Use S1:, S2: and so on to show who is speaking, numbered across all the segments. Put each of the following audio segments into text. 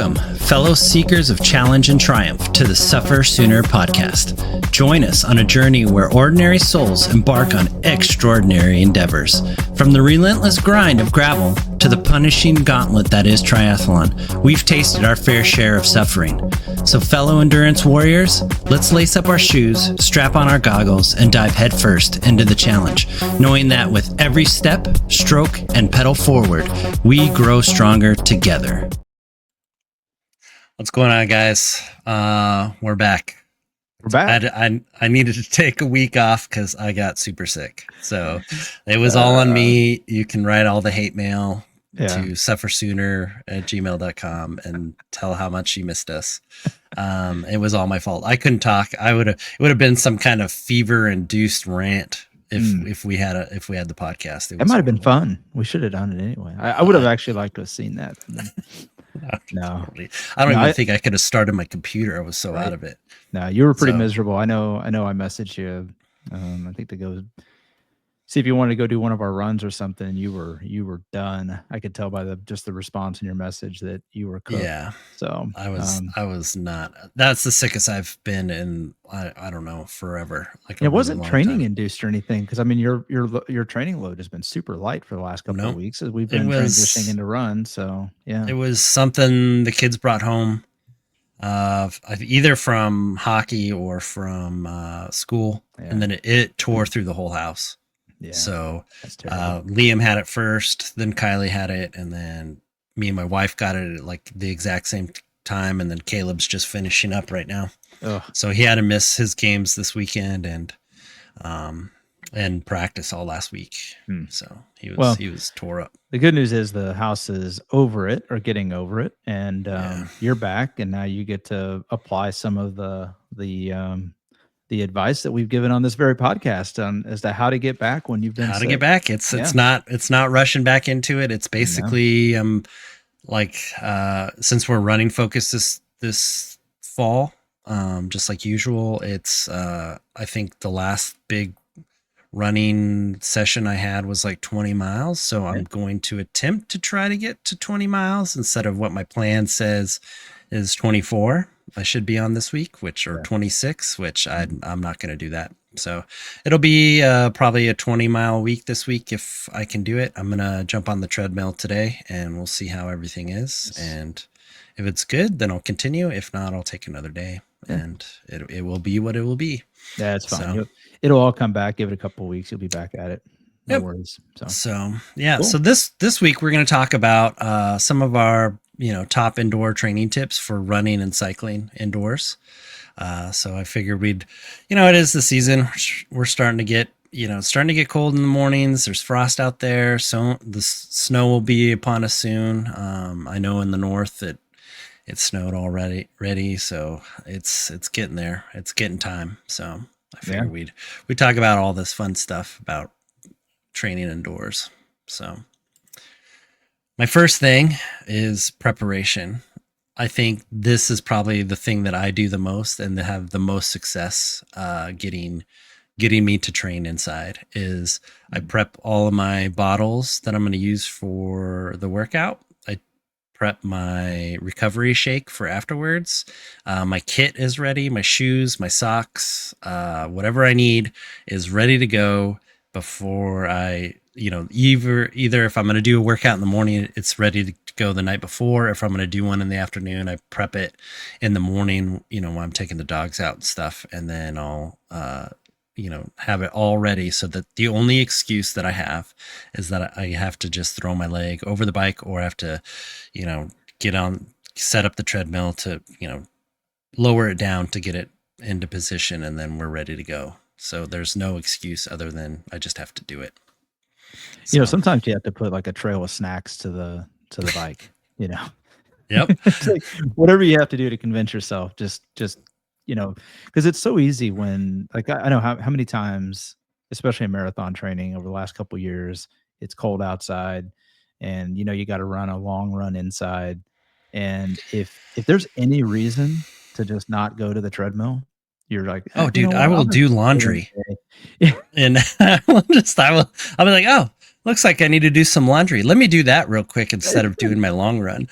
S1: Welcome, fellow seekers of challenge and triumph, to the SufferSooner podcast. Join us on a journey where ordinary souls embark on extraordinary endeavors. From the relentless grind of gravel to the punishing gauntlet that is triathlon, we've tasted our fair share of suffering. So fellow endurance warriors, let's lace up our shoes, strap on our goggles, and dive headfirst into the challenge, knowing that with every step, stroke, and pedal forward, we grow stronger together. What's going on, guys? We're back.
S2: We're back.
S1: I needed to take a week off because I got super sick. So it was all on me. You can write all the hate mail to SufferSooner@gmail.com and tell how much you missed us. It was all my fault. I couldn't talk. It would have been some kind of fever-induced rant if we had the podcast.
S2: It might have been fun. We should have done it anyway. I would have actually liked to have seen that. No,
S1: I don't even think I could have started my computer. I was so out of it.
S2: No, you were pretty miserable. I know. I messaged you. I think to go see if you wanted to go do one of our runs or something. You were done. I could tell by the response in your message that you were cooked.
S1: Yeah.
S2: So
S1: I was not. That's the sickest I've been in. I don't know, forever. Like
S2: it wasn't training induced or anything, because I mean your training load has been super light for the last couple of weeks as we've been transitioning into run. So yeah,
S1: it was something the kids brought home, either from hockey or from school, and then it tore through the whole house. Yeah. So Liam had it first, then Kylie had it, and then me and my wife got it at like the exact same time, and then Caleb's just finishing up right now. Ugh. So he had to miss his games this weekend and practice all last week. So he was tore up.
S2: The good news is the house is over it, or getting over it, and you're back, and now you get to apply some of the advice that we've given on this very podcast as to how to get back when you've been sick.
S1: To get back. It's not rushing back into it. It's basically since we're running focused this fall, just like usual, it's I think the last big running session I had was like 20 miles. So I'm going to attempt to try to get to 20 miles instead of what my plan says is 24. I should be on this week, or 26, which I'm not going to do that. So it'll be probably a 20-mile week this week if I can do it. I'm going to jump on the treadmill today and we'll see how everything is. Yes. And if it's good, then I'll continue. If not, I'll take another day and it will be what it will be.
S2: Yeah, it's fine. So, it'll all come back. Give it a couple of weeks. You'll be back at it. No worries.
S1: So yeah. Cool. So this week we're going to talk about some of our top indoor training tips for running and cycling indoors. So I figured it is the season. We're starting to get cold in the mornings. There's frost out there. So the snow will be upon us soon. I know in the north that it snowed already. So it's getting there. It's getting time. So I figured we'd talk about all this fun stuff about training indoors. So my first thing is preparation. I think this is probably the thing that I do the most and that have the most success getting me to train inside is I prep all of my bottles that I'm going to use for the workout. I prep my recovery shake for afterwards. My kit is ready. My shoes, my socks, whatever I need is ready to go before I either if I'm going to do a workout in the morning, it's ready to go the night before. If I'm going to do one in the afternoon, I prep it in the morning, when I'm taking the dogs out and stuff. And then I'll, have it all ready so that the only excuse that I have is that I have to just throw my leg over the bike, or I have to, set up the treadmill to, lower it down to get it into position, and then we're ready to go. So there's no excuse other than I just have to do it.
S2: So, sometimes you have to put like a trail of snacks to the bike,
S1: Yep.
S2: It's like whatever you have to do to convince yourself, just because it's so easy when, like, I know how many times, especially in marathon training over the last couple of years, it's cold outside and, you got to run a long run inside. And if there's any reason to just not go to the treadmill, you're like,
S1: oh, dude, I will do laundry. And I'll be like, oh, looks like I need to do some laundry. Let me do that real quick instead of doing my long run.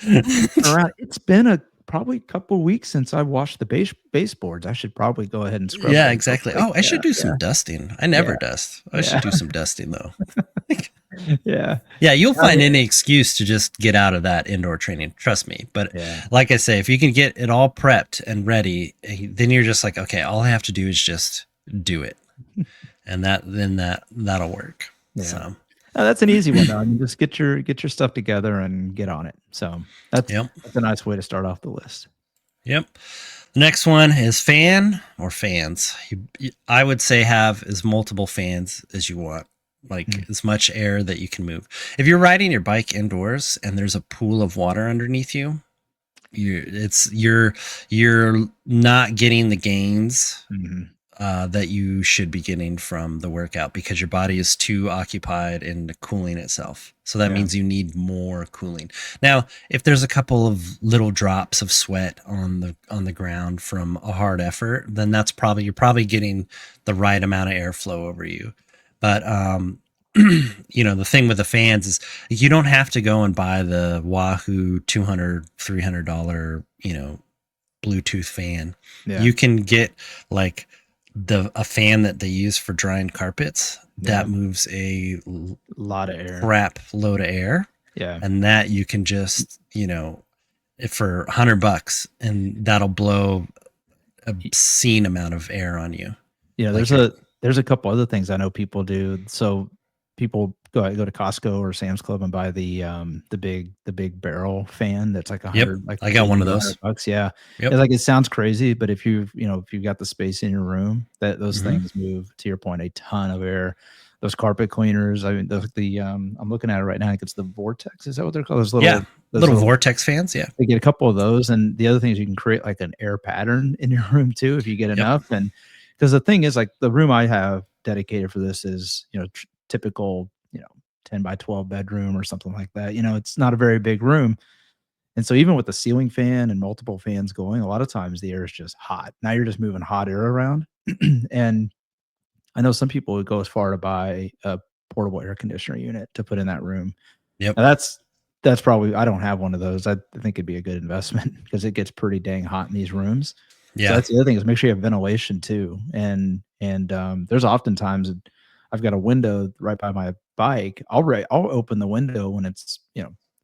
S2: Around, it's been a probably couple weeks since I washed the baseboards. I should probably go ahead and scrub
S1: Yeah,
S2: those real
S1: exactly.
S2: quick.
S1: Oh, I should do some dusting. I
S2: Yeah,
S1: never dust. I should
S2: yeah,
S1: do some dusting though.
S2: yeah.
S1: Yeah, you'll
S2: I
S1: find
S2: mean,
S1: any excuse to just get out of that indoor training. Trust me. But
S2: yeah,
S1: like I say, if you can get it all prepped and ready, then you're just like, okay, all I have to do is just do it, and that'll work.
S2: yeah.
S1: So,
S2: That's an easy one though. I mean, just get your stuff together and get on it. So
S1: yep,
S2: that's a nice way to start off the list.
S1: yep. The next one is fan or fans. I would say have as multiple fans as you want, like as much air that you can move. If you're riding your bike indoors and there's a pool of water underneath you, you're not getting the gains
S2: Mm-hmm.
S1: that you should be getting from the workout because your body is too occupied in cooling itself. So that
S2: Yeah.
S1: means you need more cooling. Now, if there's a couple of little drops of sweat on the ground from a hard effort, then you're probably getting the right amount of airflow over you. But the thing with the fans is you don't have to go and buy the Wahoo $200-$300 Bluetooth fan.
S2: Yeah.
S1: You can get like a fan that they use for drying carpets that moves a
S2: lot of air.
S1: crap load of air.
S2: Yeah.
S1: And that you can just, for $100 and that'll blow obscene amount of air on you.
S2: Yeah, there's a couple other things I know people do. So people go to Costco or Sam's Club and buy the big barrel fan that's like $100. Like
S1: I got one of those.
S2: $100. Yeah,
S1: Yep.
S2: Like it sounds crazy, but if you've got the space in your room, that those
S1: Mm-hmm.
S2: things move, to your point, a ton of air. Those carpet cleaners. I mean, I'm looking at it right now. I think it's the Vortex. Is that what they're called? Those little
S1: Vortex fans. Yeah.
S2: They get a couple of those, and the other thing is you can create like an air pattern in your room too if you get enough. And because the thing is, like the room I have dedicated for this is typical 10 by 12 bedroom or something like that. It's not a very big room, and so even with the ceiling fan and multiple fans going, a lot of times the air is just hot. Now you're just moving hot air around, and I know some people would go as far to buy a portable air conditioner unit to put in that room.
S1: Yep.
S2: Now that's probably, I don't have one of those. I think it'd be a good investment because it gets pretty dang hot in these rooms.
S1: Yeah.
S2: So that's the other thing, is make sure you have ventilation too. And there's oftentimes I've got a window right by my bike. I'll open the window when it's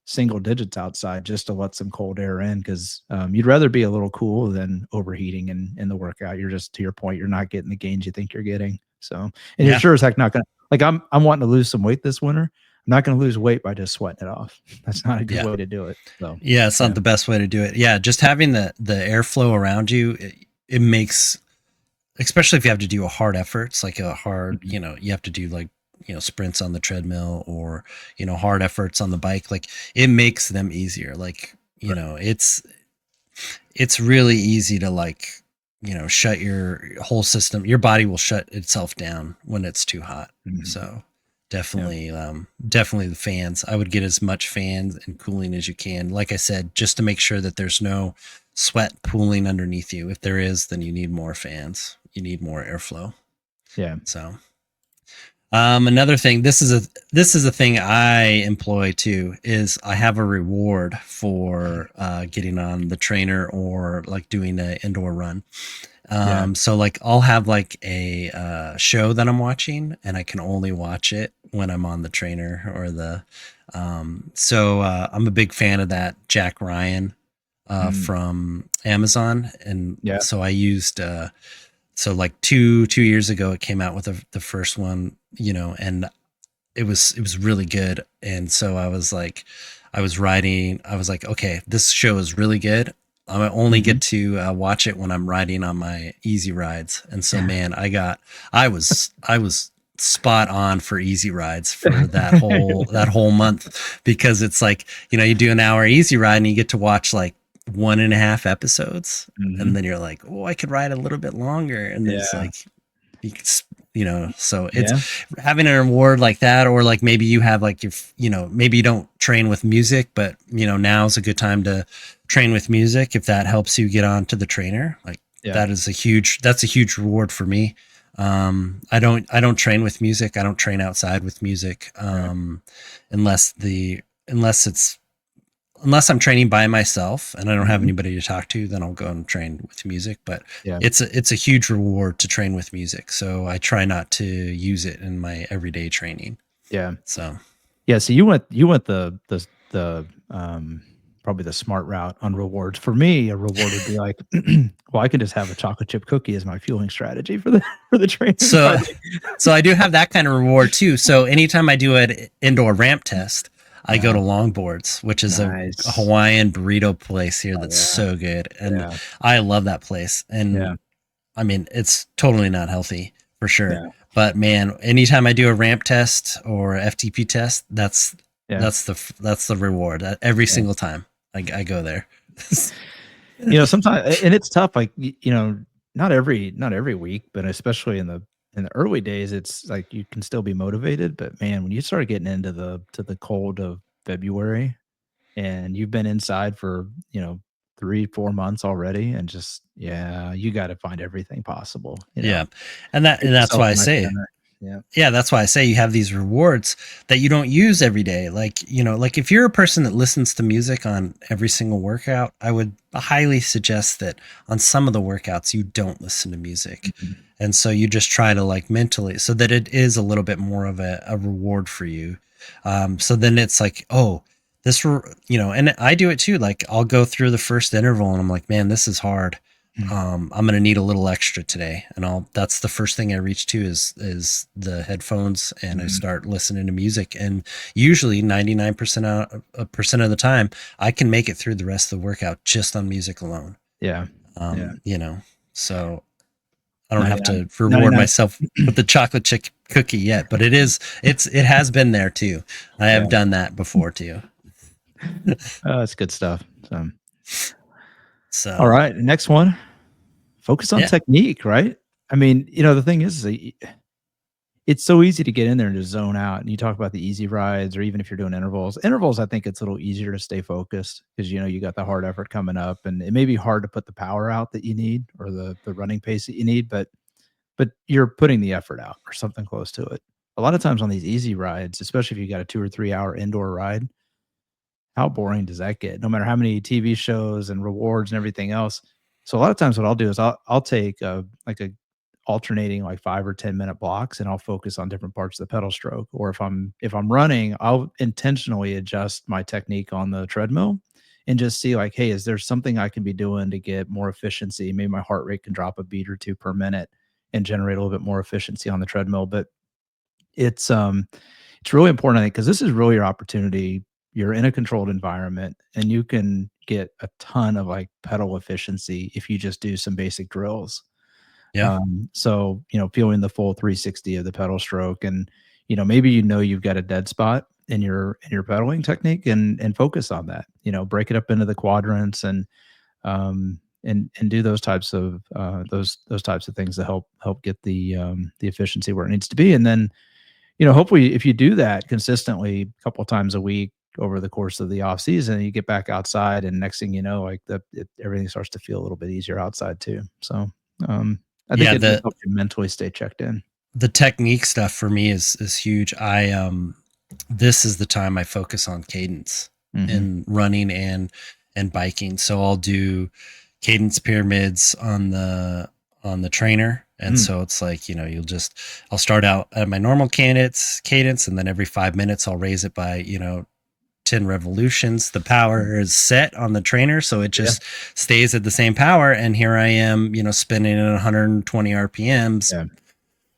S2: single digits outside just to let some cold air in, because you'd rather be a little cool than overheating in the workout. You're just, to your point, you're not getting the gains you think you're getting. So, and you're sure as heck not gonna, like I'm wanting to lose some weight this winter. I'm not going to lose weight by just sweating it off. That's not a good way to do it. So
S1: it's not the best way to do it. Yeah, just having the airflow around you, it makes, especially if you have to do a hard effort. It's like a hard, you have to do like sprints on the treadmill or hard efforts on the bike. Like it makes them easier. Like it's really easy to like shut your whole system. Your body will shut itself down when it's too hot.
S2: Mm-hmm.
S1: So. Definitely the fans. I would get as much fans and cooling as you can. Like I said, just to make sure that there's no sweat pooling underneath you. If there is, then you need more fans. You need more airflow.
S2: Yeah.
S1: So, another thing, this is a thing I employ too, is I have a reward for getting on the trainer or like doing an indoor run. So like I'll have like a show that I'm watching and I can only watch it when I'm on the trainer or I'm a big fan of that Jack Ryan from Amazon. And so I used so like two years ago it came out with the first one, and it was really good. And so I was like, okay, this show is really good. I only get to watch it when I'm riding on my easy rides. And so, man, I was spot on for easy rides for that whole month, because it's like, you do an hour easy ride and you get to watch like 1.5 episodes. And then you're like, oh, I could ride a little bit longer. And it's like, so it's having a reward like that, or like maybe you have like maybe you don't train with music, but now's a good time to train with music if that helps you get onto the trainer. Like that's a huge reward for me. I don't train with music. I don't train outside with music.
S2: Right.
S1: Unless the unless it's unless I'm training by myself and I don't have
S2: Mhm.
S1: anybody to talk to, then I'll go and train with music. But
S2: Yeah.
S1: it's a huge reward to train with music. So I try not to use it in my everyday training.
S2: Yeah.
S1: So
S2: Yeah, so you went the probably the smart route on rewards. For me, a reward would be like, well, I can just have a chocolate chip cookie as my fueling strategy for the for the training
S1: so
S2: buddy.
S1: so I do have that kind of reward too. So anytime I do an indoor ramp test, I go
S2: Yeah,
S1: to Longboards, which is a
S2: nice.
S1: Hawaiian burrito place here
S2: Oh,
S1: that's
S2: yeah,
S1: so good, and
S2: yeah,
S1: I love that place.
S2: yeah,
S1: And I mean, it's totally not healthy for sure.
S2: yeah,
S1: But man, anytime I do a ramp test or FTP test,
S2: yeah,
S1: that's the reward. Every
S2: yeah.
S1: single time I go there.
S2: Sometimes and it's tough, like, not every week, but especially in the early days, it's like you can still be motivated, but man, when you start getting into the cold of February and you've been inside for, 3, 4 months already and just yeah, you gotta find everything possible,
S1: Yeah, and
S2: Get
S1: that's
S2: yourself
S1: why I
S2: a nice
S1: say
S2: dinner. Yeah.
S1: Yeah, that's why I say you have these rewards that you don't use every day. Like, like if you're a person that listens to music on every single workout, I would highly suggest that on some of the workouts you don't listen to music.
S2: Mhm.
S1: And so you just try to like mentally so that it is a little bit more of a reward for you. So then it's like, oh, and I do it too. Like I'll go through the first interval and I'm like, man, this is hard.
S2: Mm.
S1: I'm going to need a little extra today. And that's the first thing I reach to is the headphones and I
S2: Mhm.
S1: start listening to music. And usually 99% of the time I can make it through the rest of the workout just on music alone.
S2: Yeah. Yeah.
S1: Um, you know, so I don't have
S2: 99
S1: to reward
S2: 99
S1: myself with the chocolate chip cookie yet, but it has been there too. I
S2: Yeah.
S1: have done that before too.
S2: Oh, that's good stuff. So,
S1: So
S2: alright, next one, focus on
S1: yeah,
S2: technique, right? I mean, the thing is it's so easy to get in there and just zone out, and you talk about the easy rides or even if you're doing intervals. Intervals, I think it's a little easier to stay focused because, you got the hard effort coming up, and it may be hard to put the power out that you need or the running pace that you need, but you're putting the effort out or something close to it. A lot of times on these easy rides, especially if you got a 2 or 3 hour indoor ride, how boring does that get? No matter how many TV shows and rewards and everything else. So a lot of times what I'll do is I'll take like a alternating like 5 or 10-minute blocks and I'll focus on different parts of the pedal stroke. Or if I'm running, I'll intentionally adjust my technique on the treadmill and just see like, hey, is there something I can be doing to get more efficiency? Maybe my heart rate can drop a beat or two per minute and generate a little bit more efficiency on the treadmill. But it's um it's really important, I think, because this is really your opportunity. You're in a controlled environment, and you can get a ton of, like, pedal efficiency if you just do some basic drills.
S1: yeah,
S2: So, feeling the full 360 of the pedal stroke and, maybe you've got a dead spot in your pedaling technique and focus on that. Break it up into the quadrants and do those types of things to help get the efficiency where it needs to be. And then hopefully if you do that consistently a couple times a week over the course of the off season, you get back outside and next thing you know, like everything starts to feel a little bit easier outside too. So, um, I think
S1: yeah.
S2: it
S1: The
S2: helps you mentally stay checked in.
S1: the technique stuff for me is huge. This is the time I focus on cadence
S2: Mhm.
S1: in running and biking. So I'll do cadence pyramids on the trainer. And
S2: Mm.
S1: so it's like, I'll start out at my normal cadence and then every 5 minutes I'll raise it by, 10 revolutions. The power is set on the trainer, so it
S2: Yeah,
S1: just stays at the same power. And here I am, spinning at 120 RPMs,
S2: yeah,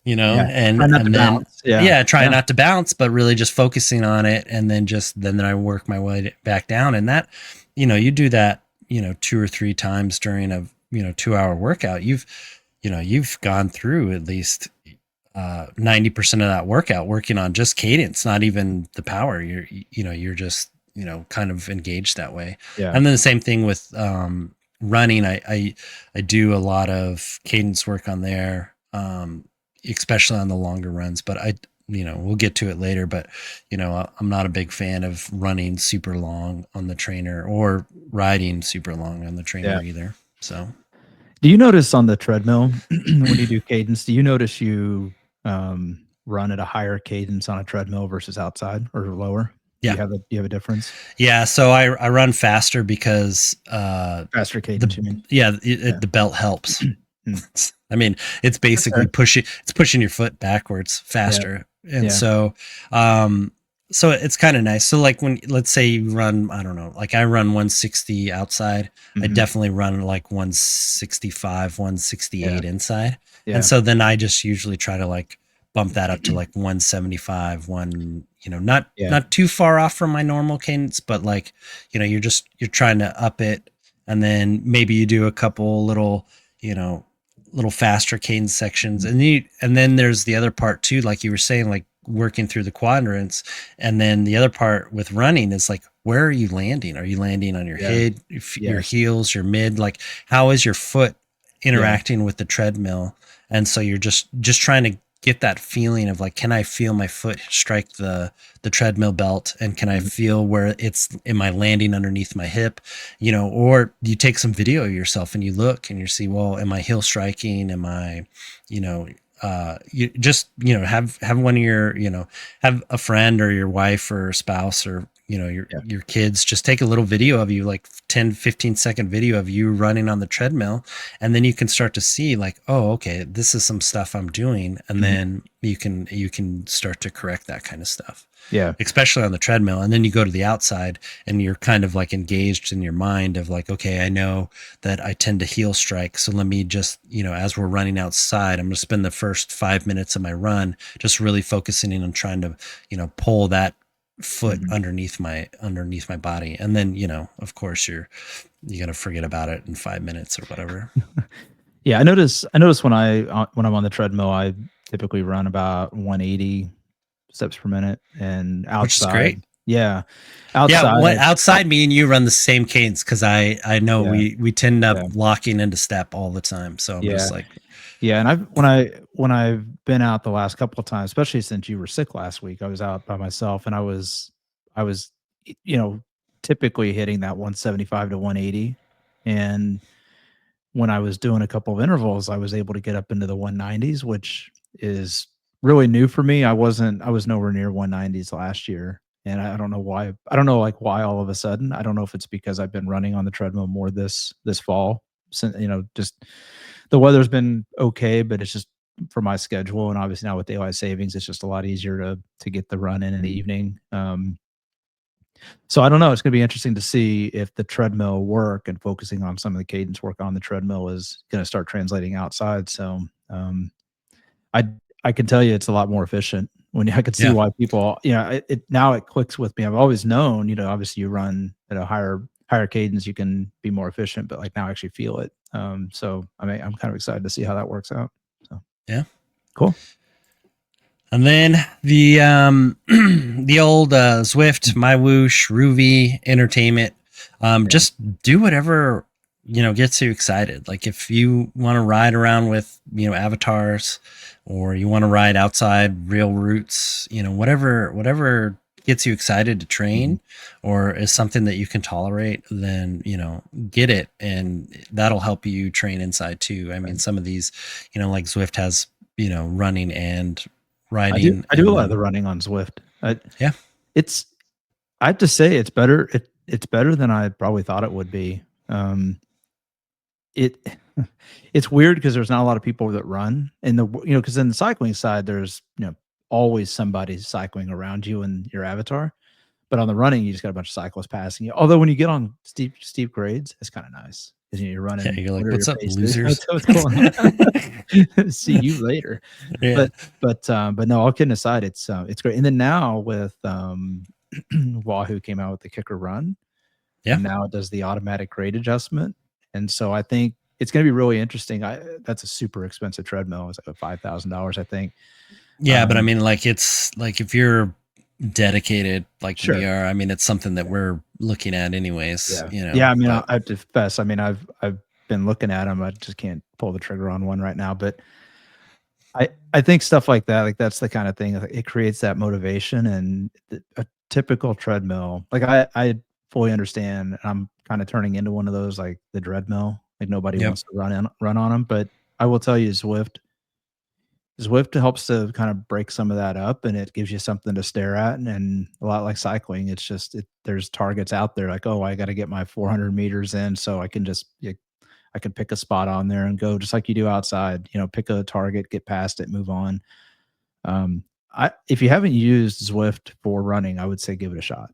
S2: yeah.
S1: and
S2: Try not to
S1: then
S2: bounce. Yeah,
S1: yeah, try
S2: yeah,
S1: not to bounce, but really just focusing on it, and then I work my way back down, and that, you do that, 2 or 3 times during a 2 hour workout. You've gone through at least 90% of that workout working on just cadence, not even the power. You're just, kind of engaged that way.
S2: yeah,
S1: And then the same thing with running. I do a lot of cadence work on there, especially on the longer runs, but we'll get to it later, but I'm not a big fan of running super long on the trainer or riding super long on the
S2: yeah.
S1: trainer either. So
S2: Do you notice on the treadmill when you do cadence, do you notice you, run at a higher cadence on a treadmill versus outside or lower?
S1: Yeah.
S2: Do you have a difference?
S1: Yeah, so I run faster because
S2: Faster
S1: the
S2: cadence, you mean?
S1: yeah,
S2: Yeah.
S1: the belt helps.
S2: Mm.
S1: I mean, it's
S2: That's fair.
S1: basically pushing your foot backwards
S2: Yeah,
S1: faster. And
S2: yeah.
S1: um so it's kind of nice. So like when let's say you run, I don't know, like I run 160 outside, I
S2: Mhm.
S1: definitely run like 165,
S2: Yeah,
S1: 168 inside. And
S2: yeah.
S1: so then I just usually try to like bump that up to like 175,
S2: Yeah.
S1: not too far off from my normal cadence, but like, you're trying to up it, and then maybe you do a couple little, you know, little faster cadence sections,
S2: Mhm.
S1: and then there's the other part too, like you were saying, like working through the quadrants, and then the other part with running is like, where are you landing? Are you landing on your
S2: Yeah.
S1: head, your
S2: Yes.
S1: heels, your mid? Like, how is your foot
S2: Yeah.
S1: interacting with the treadmill? And so you're just trying to get that feeling of like, can I feel my foot strike the treadmill belt, and can I
S2: Mhm.
S1: feel where it's, am I landing underneath my hip? Or you take some video of yourself and you look and you see, well, am I heel striking? Am I, you know you just, have one of your, have a friend or your wife or spouse, or
S2: Yeah.
S1: your kids, just take a little video of you, like 10-15 second video of you running on the treadmill, and then you can start to see like, oh, okay, this is some stuff I'm doing, and
S2: Mhm.
S1: then you can start to correct that kind of stuff,
S2: Yeah.
S1: especially on the treadmill. And then you go to the outside and you're kind of like engaged in your mind of like, okay, I know that I tend to heel strike. So let me just, as we're running outside, I'm going to spend the first 5 minutes of my run just really focusing in on trying to, pull that foot
S2: Mhm.
S1: underneath my body. And then, of course you're going to forget about it in 5 minutes or whatever,
S2: Yeah, I notice when I'm on the treadmill, I typically run about 180 steps per minute, and
S1: which is
S2: outside
S1: great.
S2: yeah,
S1: Yeah,
S2: outside
S1: what
S2: I
S1: outside, me and you run the same cadence, because I know
S2: yeah,
S1: we tend up
S2: yeah,
S1: locking into step all the time. So I'm
S2: yeah,
S1: just like,
S2: yeah, and when I've been out the last couple of times, especially since you were sick last week, I was out by myself, and I was, you know, typically hitting that 175 to 180, and when I was doing a couple of intervals, I was able to get up into the 190s, which is really new for me. I was nowhere near 190s last year. And I don't know why. I don't know like why all of a sudden. I don't know if it's because I've been running on the treadmill more this fall. Since just the weather's been okay, but it's just for my schedule. And obviously now with daylight savings, it's just a lot easier to get the run in the evening. So I don't know. It's going to be interesting to see if the treadmill work and focusing on some of the cadence work on the treadmill is going to start translating outside. So I I can tell you it's a lot more efficient. When I could see
S1: yeah,
S2: why people, it now it clicks with me. I've always known, obviously you run at a higher cadence, you can be more efficient, but like now I actually feel it. So I mean, I'm kind of excited to see how that works out. So
S1: yeah.
S2: cool.
S1: And then the old Zwift, My Whoosh, Ruby Entertainment.
S2: Yeah.
S1: Just do whatever gets you excited. Like if you want to ride around with avatars, or you want to ride outside real routes, whatever gets you excited to
S2: Mhm.
S1: train, or is something that you can tolerate, then get it, and that'll help you train inside too. I mean,
S2: Right.
S1: some of these, like Zwift has running and
S2: I do
S1: riding,
S2: I do a
S1: and
S2: lot of the
S1: then
S2: running on Zwift.
S1: yeah,
S2: It's I have to say it's better. It's better than I probably thought it would be. It it's weird because there's not a lot of people that run in because in the cycling side, there's always somebody cycling around you and your avatar. But on the running, you just got a bunch of cyclists passing you. Although when you get on steep grades, it's kind of nice because you're
S1: yeah,
S2: running
S1: you're like,
S2: whatever
S1: what's
S2: your
S1: up,
S2: pace is.
S1: losers?
S2: What's going on? See you later.
S1: Yeah,
S2: But no, all kidding aside, it's great. And then now with Wahoo came out with the kicker run,
S1: yeah,
S2: and now it does the automatic grade adjustment. And so I think it's going to be really interesting. That's a super expensive treadmill. It's like $5,000, I think.
S1: yeah. But I
S2: Um,
S1: mean, like, it's like if you're dedicated like we
S2: sure.
S1: are, I mean, it's something that we're looking at anyways,
S2: Yeah. Yeah. I mean,
S1: but
S2: I have to confess. I mean, I've been looking at them. I just can't pull the trigger on one right now. But I think stuff like that's the kind of thing. It creates that motivation, and a typical treadmill. Like I fully understand. I'm kind of turning into one of those like the treadmill. Like nobody
S1: Yep.
S2: wants to run on them. But I will tell you, Zwift helps to kind of break some of that up, and it gives you something to stare at, and a lot like cycling, it's just there's targets out there like, oh, I got to get my 400 meters in, so I can just I can pick a spot on there and go just like you do outside. Pick a target, get past it, move on. Um, if you haven't used Zwift for running, I would say give it a shot.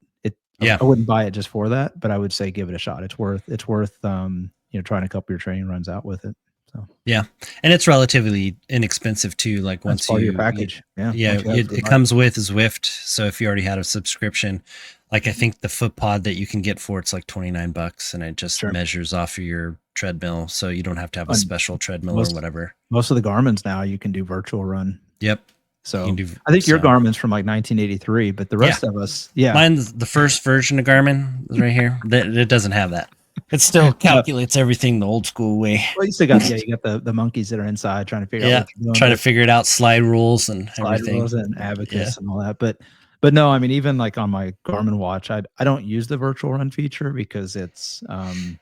S1: Yeah.
S2: I wouldn't buy it just for that, but I would say give it a shot. It's worth trying a couple of your training runs out with it. So
S1: Yeah, and it's relatively inexpensive too. Like
S2: that's
S1: once
S2: part of your
S1: you
S2: package. Yeah,
S1: yeah,
S2: once you have it for the
S1: it
S2: bike.
S1: comes with Zwift. So if you already had a subscription, like I think the foot pod that you can get for it's like $29, and it just
S2: Sure.
S1: measures off of your treadmill, so you don't have to have a
S2: And
S1: special treadmill or
S2: most
S1: whatever.
S2: most of the Garmin's now you can do virtual run.
S1: Yep, you can
S2: So
S1: do
S2: I think your
S1: so.
S2: Garmin's from like 1983, but the
S1: Yeah,
S2: rest of us, yeah.
S1: mine's the first version of Garmin is right here. That it doesn't have that. It still calculates everything the old school way.
S2: Well, you still got you got the monkeys that are inside trying to figure out
S1: Yeah,
S2: what you're doing
S1: trying to
S2: with
S1: figure it out, slide rules and
S2: slide rules
S1: everything.
S2: and
S1: Yeah.
S2: abacus and all that. But no, I mean, even like on my Garmin watch, I don't use the virtual run feature because it's kind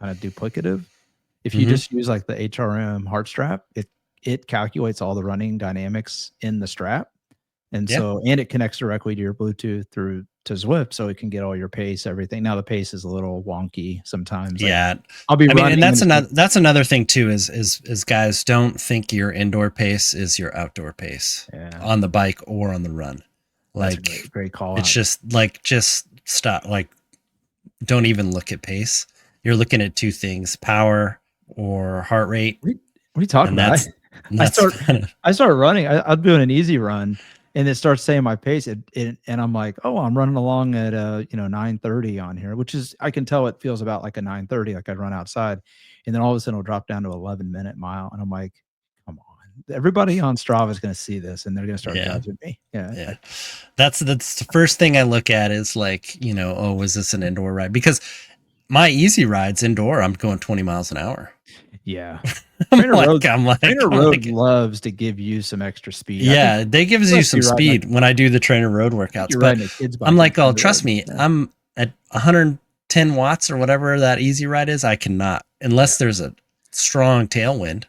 S2: of duplicative. If you
S1: Hmm.
S2: just use like the HRM heart strap, it calculates all the running dynamics in the strap.
S1: Yeah.
S2: And it connects directly to your Bluetooth through to Zwift, so it can get all your pace, everything. Now the pace is a little wonky sometimes. Like
S1: Yeah.
S2: I'll be
S1: I mean, and
S2: running and
S1: that's another thing too is guys don't think your indoor pace is your outdoor pace
S2: yeah,
S1: on the bike or on the run.
S2: that's a
S1: Like
S2: great call
S1: it's
S2: out.
S1: just stop, like don't even look at pace. You're looking at two things, power or heart rate,
S2: What are you talking
S1: and
S2: about?
S1: and
S2: I
S1: that's
S2: start
S1: kind of
S2: I start running. I'm doing an easy run, and it starts saying my pace, and I'm like, oh, I'm running along at 9:30 on here, which is I can tell it feels about like a 9:30, like I'd run outside, and then all of a sudden it'll drop down to 11-minute mile, and I'm like, come on, everybody on Strava is going to see this, and they're going to start
S1: yeah.
S2: judging me. Yeah,
S1: Yeah. That's the first thing I look at is like, oh, was this an indoor ride? Because my easy rides indoor, I'm going 20 miles an hour.
S2: yeah.
S1: I'm
S2: Trainer
S1: like,
S2: Road,
S1: I'm like,
S2: Trainer
S1: I'm
S2: Road
S1: like,
S2: loves to give you some extra speed. I think
S1: yeah, they gives you
S2: unless
S1: some
S2: you're riding like
S1: speed when I do the trainer road
S2: I think
S1: workouts,
S2: you're
S1: but
S2: riding a kid's
S1: I'm
S2: bike on
S1: like, oh,
S2: Trainer
S1: trust
S2: Road.
S1: me,
S2: Yeah.
S1: I'm at 110 watts or whatever that easy ride is. I cannot,
S2: Yeah.
S1: unless there's a strong tailwind,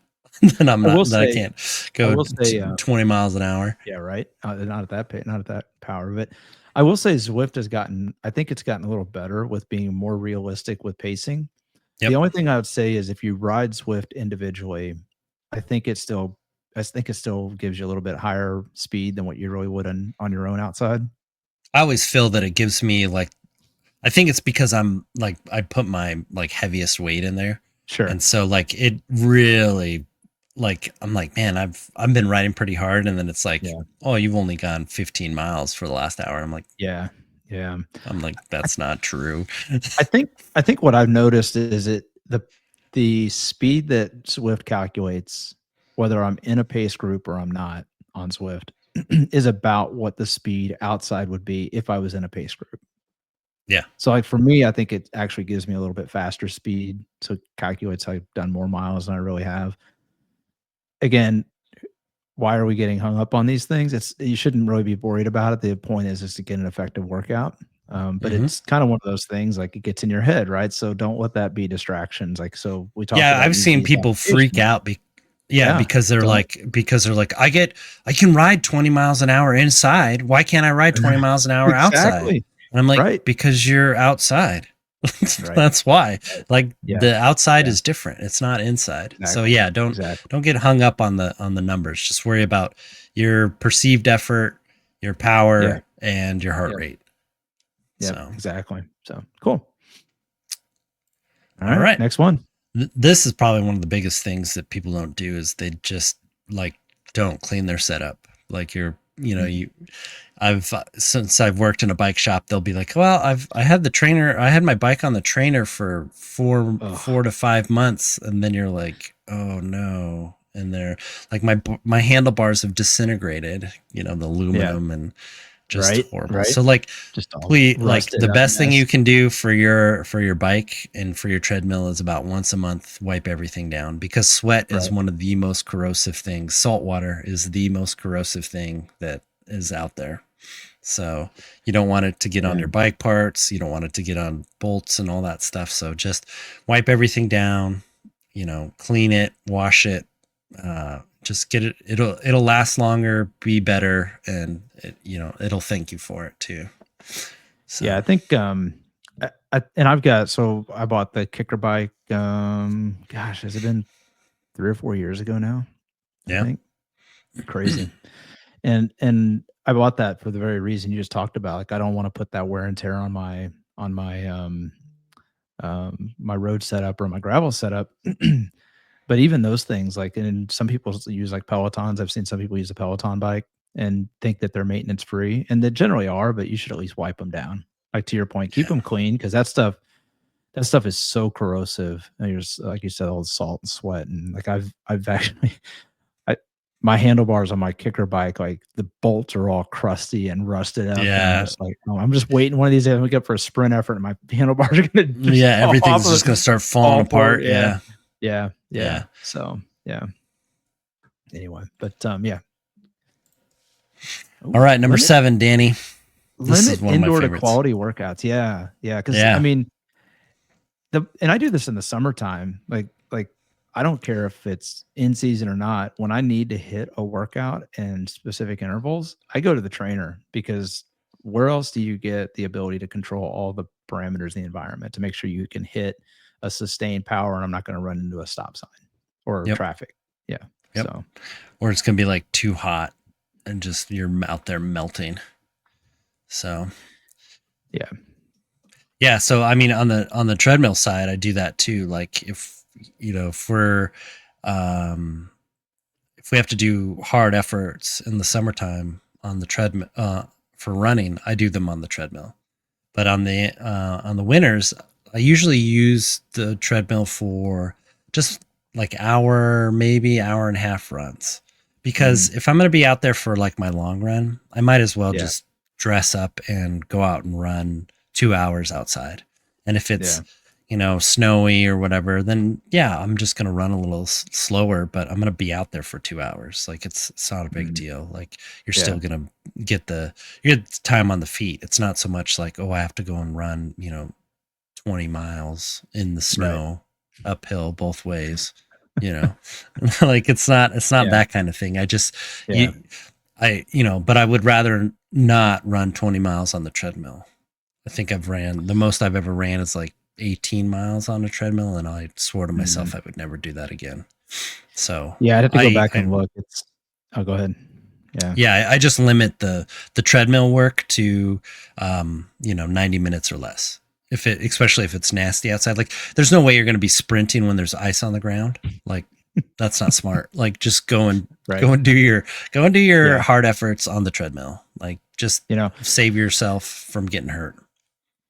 S1: then
S2: I will
S1: then I
S2: say
S1: can't
S2: I
S1: go
S2: will say,
S1: 20 miles an hour.
S2: yeah, right. Not at that not at that power, but I will say Zwift has gotten. I think it's gotten a little better with being more realistic with pacing. The
S1: Yep.
S2: only thing I would say is if you ride Zwift individually, I think it still gives you a little bit higher speed than what you really would on your own outside.
S1: I always feel that it gives me like, I think it's because I'm like I put my like heaviest weight in there.
S2: Sure.
S1: And so like it really, like I'm like, man, I've been riding pretty hard, and then it's like,
S2: Yeah.
S1: oh, you've only gone 15 miles for the last hour.
S2: Yeah. Yeah.
S1: I'm like that's not true.
S2: I think what I've noticed is the speed that Swift calculates, whether I'm in a pace group or I'm not on Swift, is about what the speed outside would be if I was in a pace group.
S1: Yeah.
S2: So, like for me, I think it actually gives me a little bit faster speed. So it calculates I've done more miles than I really have. Again, why are we getting hung up on these things? It's you shouldn't really be worried about it. The point is just to get an effective workout. But
S1: Hmm.
S2: it's kind of one of those things like it gets in your head, right? So don't let that be distractions. Like so, we talked
S1: Yeah,
S2: about
S1: I've
S2: using
S1: seen
S2: these
S1: people freak
S2: applications.
S1: out. Yeah,
S2: Yeah, don't.
S1: because they're like, I can ride 20 miles an hour inside. Why can't I ride 20 miles an hour outside?
S2: Exactly.
S1: And I'm like,
S2: Right.
S1: because you're outside.
S2: Right.
S1: That's why.
S2: Right.
S1: Like
S2: Yeah.
S1: the outside
S2: Yeah.
S1: is different. It's not inside. So
S2: Exactly.
S1: yeah,
S2: Exactly.
S1: don't get hung up on the numbers. Just worry about your perceived effort, your
S2: Yeah.
S1: power, and your heart
S2: Yep.
S1: rate.
S2: Yep.
S1: So,
S2: Exactly. So cool. All
S1: all
S2: right.
S1: right.
S2: Next one.
S1: This is probably one of the biggest things that people don't do is they just like don't clean their setup. Like
S2: Mhm.
S1: I've since I've worked in a bike shop, they'll be like, well, I had I had my bike on the trainer for
S2: Ugh.
S1: 4 to 5 months. And then you're like, oh no. And they're like, my handlebars have disintegrated, the
S2: Yeah.
S1: aluminum, and just
S2: Right.
S1: horrible.
S2: Right.
S1: So like,
S2: Just all
S1: please, like
S2: rusted
S1: the
S2: up
S1: best thing
S2: mess.
S1: you can do for your bike and for your treadmill is about once a month wipe everything down, because sweat is
S2: Right.
S1: one of the most corrosive things. Salt water is the most corrosive thing that is out there. So you don't want it to get on
S2: Yeah.
S1: your bike parts. You don't want it to get on bolts and all that stuff. So just wipe everything down. clean it, wash it, just get it. It'll last longer, be better, and it'll thank you for it too. So
S2: Yeah, I think and I bought the kicker bike. Gosh, has it been 3 or 4 years ago now? I
S1: yeah,
S2: think crazy. And I bought that for the very reason you just talked about. Like, I don't want to put that wear and tear on my road setup or my gravel setup. But even those things, like, and some people use like Pelotons. I've seen some people use a Peloton bike and think that they're maintenance free, and they generally are. But you should at least wipe them down. Like, to your point, keep
S1: yeah,
S2: them clean, because that stuff is so corrosive. And there's, like you said, all the salt and sweat, and like I've actually I my handlebars on my kicker bike, like the bolts are all crusty and rusted up, and I'm
S1: yeah,
S2: just like, oh, I'm just waiting one of these days to wake up for a sprint effort, and my handlebars are gonna just
S1: yeah.
S2: fall
S1: Everything's
S2: off
S1: just gonna
S2: of
S1: start falling
S2: fall forward.
S1: apart.
S2: Yeah,
S1: Yeah,
S2: yeah,
S1: yeah.
S2: yeah. So yeah. Anyway, but yeah. Oh,
S1: All right, number
S2: limit
S1: 7, Danny. This is
S2: limit
S1: one of my
S2: indoor to
S1: favorites.
S2: quality workouts. Yeah, yeah. Because I
S1: Yeah,
S2: mean, and I do this in the summertime. Like I don't care if it's in season or not. When I need to hit a workout in specific intervals, I go to the trainer, because where else do you get the ability to control all the parameters of the environment to make sure you can hit a sustained power and I'm not going to run into a stop sign or
S1: yep,
S2: traffic. Yeah.
S1: yep.
S2: So
S1: Or it's gonna be like too hot and just you're out there melting. So
S2: yeah.
S1: yeah, so I mean on the treadmill side, I do that too. Like um if we have to do hard efforts in the summertime on the treadmill for running, I do them on the treadmill. But on the winters, I usually use the treadmill for just like maybe hour and a half runs. Because
S2: Mhm.
S1: if I'm going to be out there for like my long run, I might as well
S2: Yeah.
S1: just dress up and go out and run 2 hours outside. And if it's
S2: Yeah.
S1: snowy or whatever, then yeah, I'm just going to run a little slower, but I'm going to be out there for 2 hours. Like it's not a big
S2: Mhm.
S1: deal. Like you're
S2: Yeah.
S1: still going to you get time on the feet. It's not so much like, oh, I have to go and run, 20 miles in the
S2: Right.
S1: snow uphill both ways, you know. Like it's not
S2: Yeah.
S1: that kind of thing. I just
S2: Yeah.
S1: but I would rather not run 20 miles on the treadmill. I think the most I've ever ran is like 18 miles on a treadmill, and I swore to
S2: Mhm.
S1: myself I would never do that again. So
S2: Yeah, I'd have to go back
S1: I
S2: and look. Oh, go ahead. Yeah.
S1: yeah, I just limit the treadmill work to 90 minutes or less. Especially if it's nasty outside. Like there's no way you're going to be sprinting when there's ice on the ground. Like that's not smart. Like just
S2: Right.
S1: go and do your
S2: Yeah.
S1: hard efforts on the treadmill. Like just
S2: You know,
S1: save yourself from getting hurt.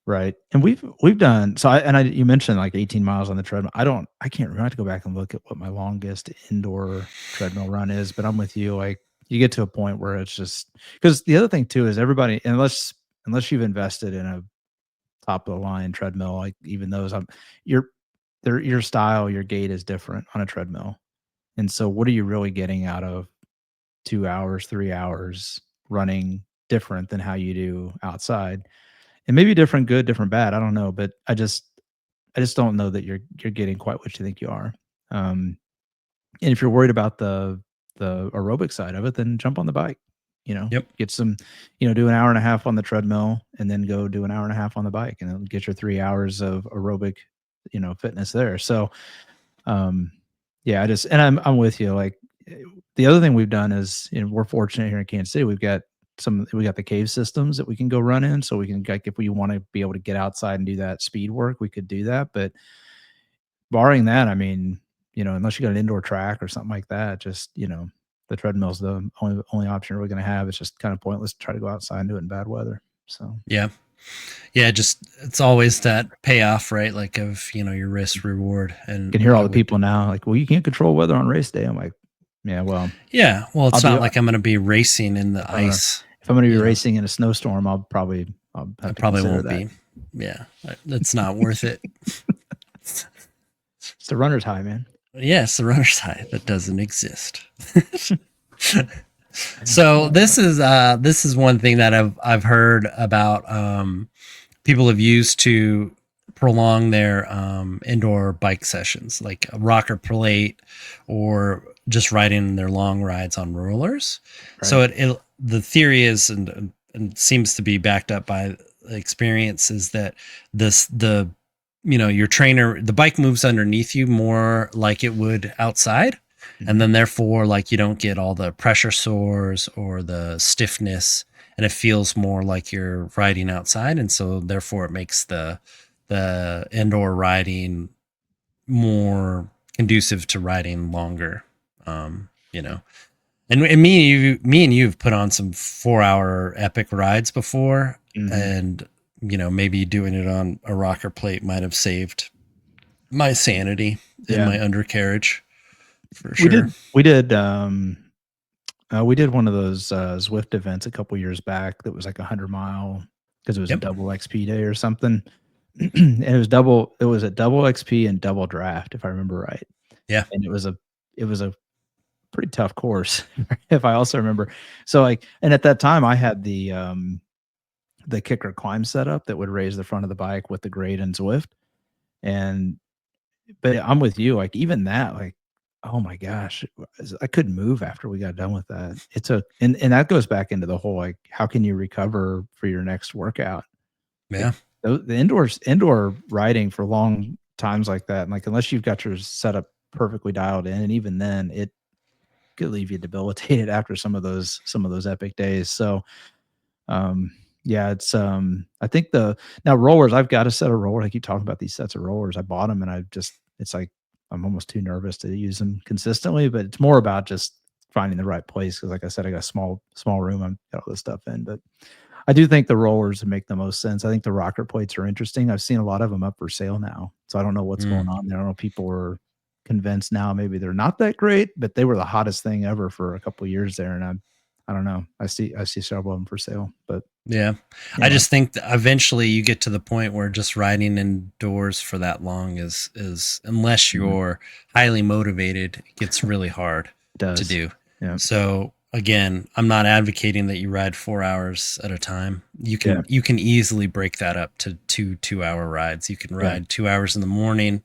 S2: right. And we've done so I you mentioned like 18 miles on the treadmill. I can't remember. I have to go back and look at what my longest indoor treadmill run is, but I'm with you. Like, you get to a point where it's just, because the other thing too is everybody, unless you've invested in a top of the line treadmill, like even those, your your style, your gait is different on a treadmill. And so what are you really getting out of 2 hours, 3 hours running different than how you do outside? And maybe different good, different bad. I don't know, but I just don't know that you're getting quite what you think you are. Um, and if you're worried about the aerobic side of it, then jump on the bike.
S1: Yep.
S2: Get some, do an hour and a half on the treadmill, and then go do an hour and a half on the bike, and then get your 3 hours of aerobic, fitness there. So, um, yeah, and I'm with you. Like, the other thing we've done is, we're fortunate here in Kansas City. We got the cave systems that we can go run in, so we can, like, if we want to be able to get outside and do that speed work, we could do that. But barring that, I mean, unless you got an indoor track or something like that, just, the treadmill's the only option we're going to have. It's just kind of pointless to try to go outside and do it in bad weather. So,
S1: Yeah. Yeah, just it's always that payoff, right? Like of, your risk reward.
S2: you
S1: And
S2: can hear all
S1: I
S2: the
S1: would
S2: people now like, well, you can't control weather on race day. I'm like, yeah, well,
S1: yeah, well,
S2: I'll
S1: it's
S2: do
S1: not
S2: it.
S1: like I'm going to be racing in the
S2: If I'm gonna
S1: ice,
S2: if I'm gonna be
S1: you know.
S2: racing in a snowstorm, I'll
S1: I
S2: have to
S1: probably
S2: consider
S1: won't
S2: that.
S1: be. Yeah. That's not worth it.
S2: It's the runner's high, man.
S1: Yes, the runner's high that doesn't exist. So this is one thing that I've heard about people have used to prolong their indoor bike sessions, like a rocker plate or just riding their long rides on rollers. So
S2: Right.
S1: the theory is and seems to be backed up by experience is that the your trainer, the bike moves underneath you more like it would outside, and
S2: Mhm.
S1: then therefore like you don't get all the pressure sores or the stiffness, and it feels more like you're riding outside, and so therefore it makes the indoor riding more conducive to riding longer. You know, and me and you have put on some 4 hour epic rides before,
S2: Mhm.
S1: and maybe doing it on a rocker plate might have saved my sanity and
S2: Yeah.
S1: my undercarriage for
S2: We
S1: sure.
S2: did we did, we did one of those, Zwift events a couple years back that was like a 100-mile because it was a
S1: Yep.
S2: double XP day or something. And it was a double XP and double draft, if I remember right.
S1: Yeah.
S2: And it was a pretty tough course, if I also remember. So, like, and at that time, I had the kicker climb setup that would raise the front of the bike with the grade and Zwift. And but I'm with you, like, even that, like, oh my gosh, I couldn't move after we got done with that. And that goes back into the whole, like, how can you recover for your next workout? Like,
S1: Yeah.
S2: the indoor riding for long times like that, like, unless you've got your setup perfectly dialed in, and even then, it could leave you debilitated after some of those epic days. So, um, yeah, I think the now rollers, I've got a set of rollers. I keep talking about these sets of rollers. I bought them and I just it's like I'm almost too nervous to use them consistently, but it's more about just finding the right place because, like I said, I got a small room I'm got all this stuff in. But I do think the rollers would make the most sense. I think the rocker plates are interesting. I've seen a lot of them up for sale now, so I don't know what's going
S1: Mm.
S2: on there. I don't know if people are convinced now maybe they're not that great, but they were the hottest thing ever for a couple of years there, and I don't know. I see several of them for sale, but
S1: Yeah.
S2: you
S1: I
S2: know,
S1: just think that eventually you get to the point where just riding indoors for that long is unless
S2: Mhm.
S1: you're highly motivated, it gets really hard
S2: It
S1: to
S2: does.
S1: do.
S2: Yeah.
S1: So again, I'm not advocating that you ride 4 hours at a time. You
S2: Yeah.
S1: can you can easily break that up to 2 2 hour rides. You can
S2: Yeah.
S1: ride 2 hours in the morning,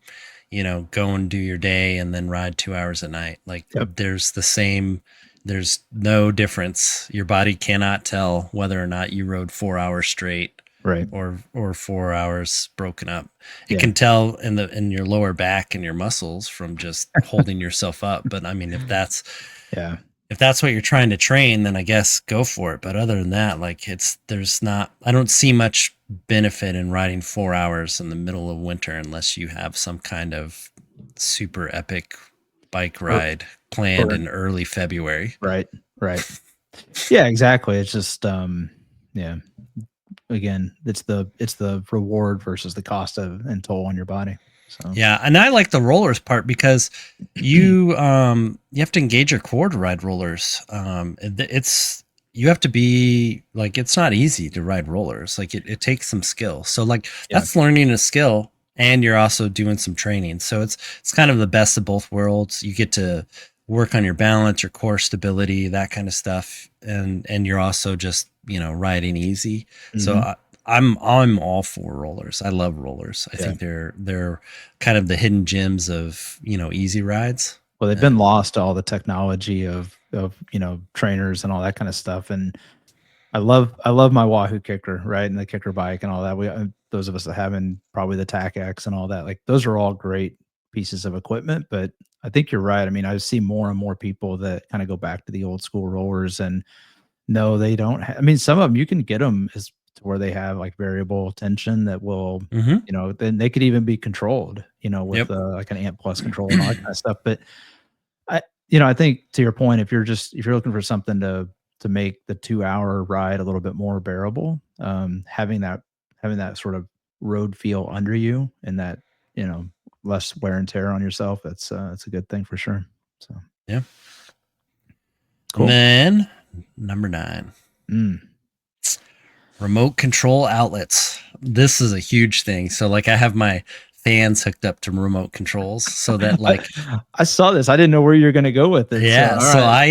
S1: go and do your day and then ride 2 hours at night. Like
S2: Yep.
S1: there's no difference. Your body cannot tell whether or not you rode 4 hours straight
S2: Right.
S1: or 4 hours broken up. It
S2: Yeah.
S1: can tell in your lower back and your muscles from just holding yourself up. But I mean,
S2: Yeah.
S1: if that's what you're trying to train, then I guess go for it. But other than that, like there's not, I don't see much benefit in riding 4 hours in the middle of winter unless you have some kind of super epic bike
S2: Or
S1: ride planned
S2: or
S1: in early February.
S2: right. Right. Yeah, exactly. It's just, yeah. Again, it's the reward versus the cost of and toll on your body. So
S1: Yeah, and I like the rollers part because you have to engage your core to ride rollers. It's you have to be like it's not easy to ride rollers. Like it takes some skill. So like
S2: yeah.
S1: that's learning a skill and you're also doing some training. So it's kind of the best of both worlds. You get to work on your balance, your core stability, that kind of stuff, and you're also just riding easy. So
S2: Mhm.
S1: I'm all for rollers. I love rollers. I
S2: Yeah.
S1: think they're kind of the hidden gems of easy rides.
S2: Well, they've been
S1: And
S2: lost to all the technology of trainers and all that kind of stuff, and I love my Wahoo kicker, right, and the kicker bike and all that. Those of us that have in probably the TAC X and all that, like, those are all great pieces of equipment, but I think you're right. I mean, I see more and more people that kinda go back to the old school rollers and no, they don't I mean, some of them you can get them as to where they have, like, variable tension that will
S1: hmm
S2: then they could even be controlled, with,
S1: yep,
S2: like, an amp plus control and all that kinda stuff, but I think to your point, if you're looking for something to make the 2-hour ride a little bit more bearable, having that sort of road feel under you and that, you know, less wear and tear on yourself, that's a good thing for sure. So,
S1: yeah. And
S2: cool.
S1: then number 9,
S2: Mm.
S1: remote control outlets. This is a huge thing. So like I have my fans hooked up to remote controls so that like
S2: I saw this. I didn't know where you're gonna go with it, so
S1: yeah. So
S2: alright.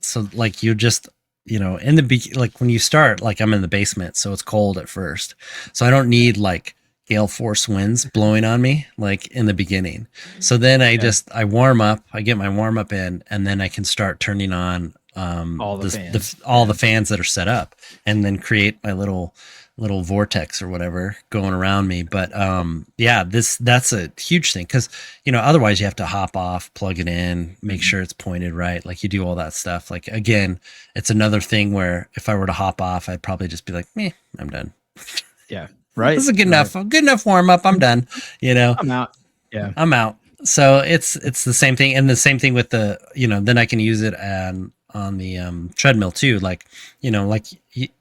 S1: so like you just in the like when you start, like I'm in the basement, so it's cold at first. So I don't need like gale force winds blowing on me like in the beginning. So then
S2: Yeah.
S1: I warm up, I get my warm up in, and then I can start turning on
S2: All the fans.
S1: all the fans that are set up, and then create my little vortex or whatever going around me. But yeah, that's a huge thing, because otherwise you have to hop off, plug it in, make sure it's pointed right, like you do all that stuff. Like again, it's another thing where if I were to hop off, I'd probably just be like, meh, I'm done.
S2: Yeah.
S1: This
S2: Right.
S1: is a
S2: Right.
S1: good enough warm up. I'm done. You know,
S2: I'm out. Yeah.
S1: I'm out. So it's the same thing, and the same thing with the then I can use it on the treadmill too. Like like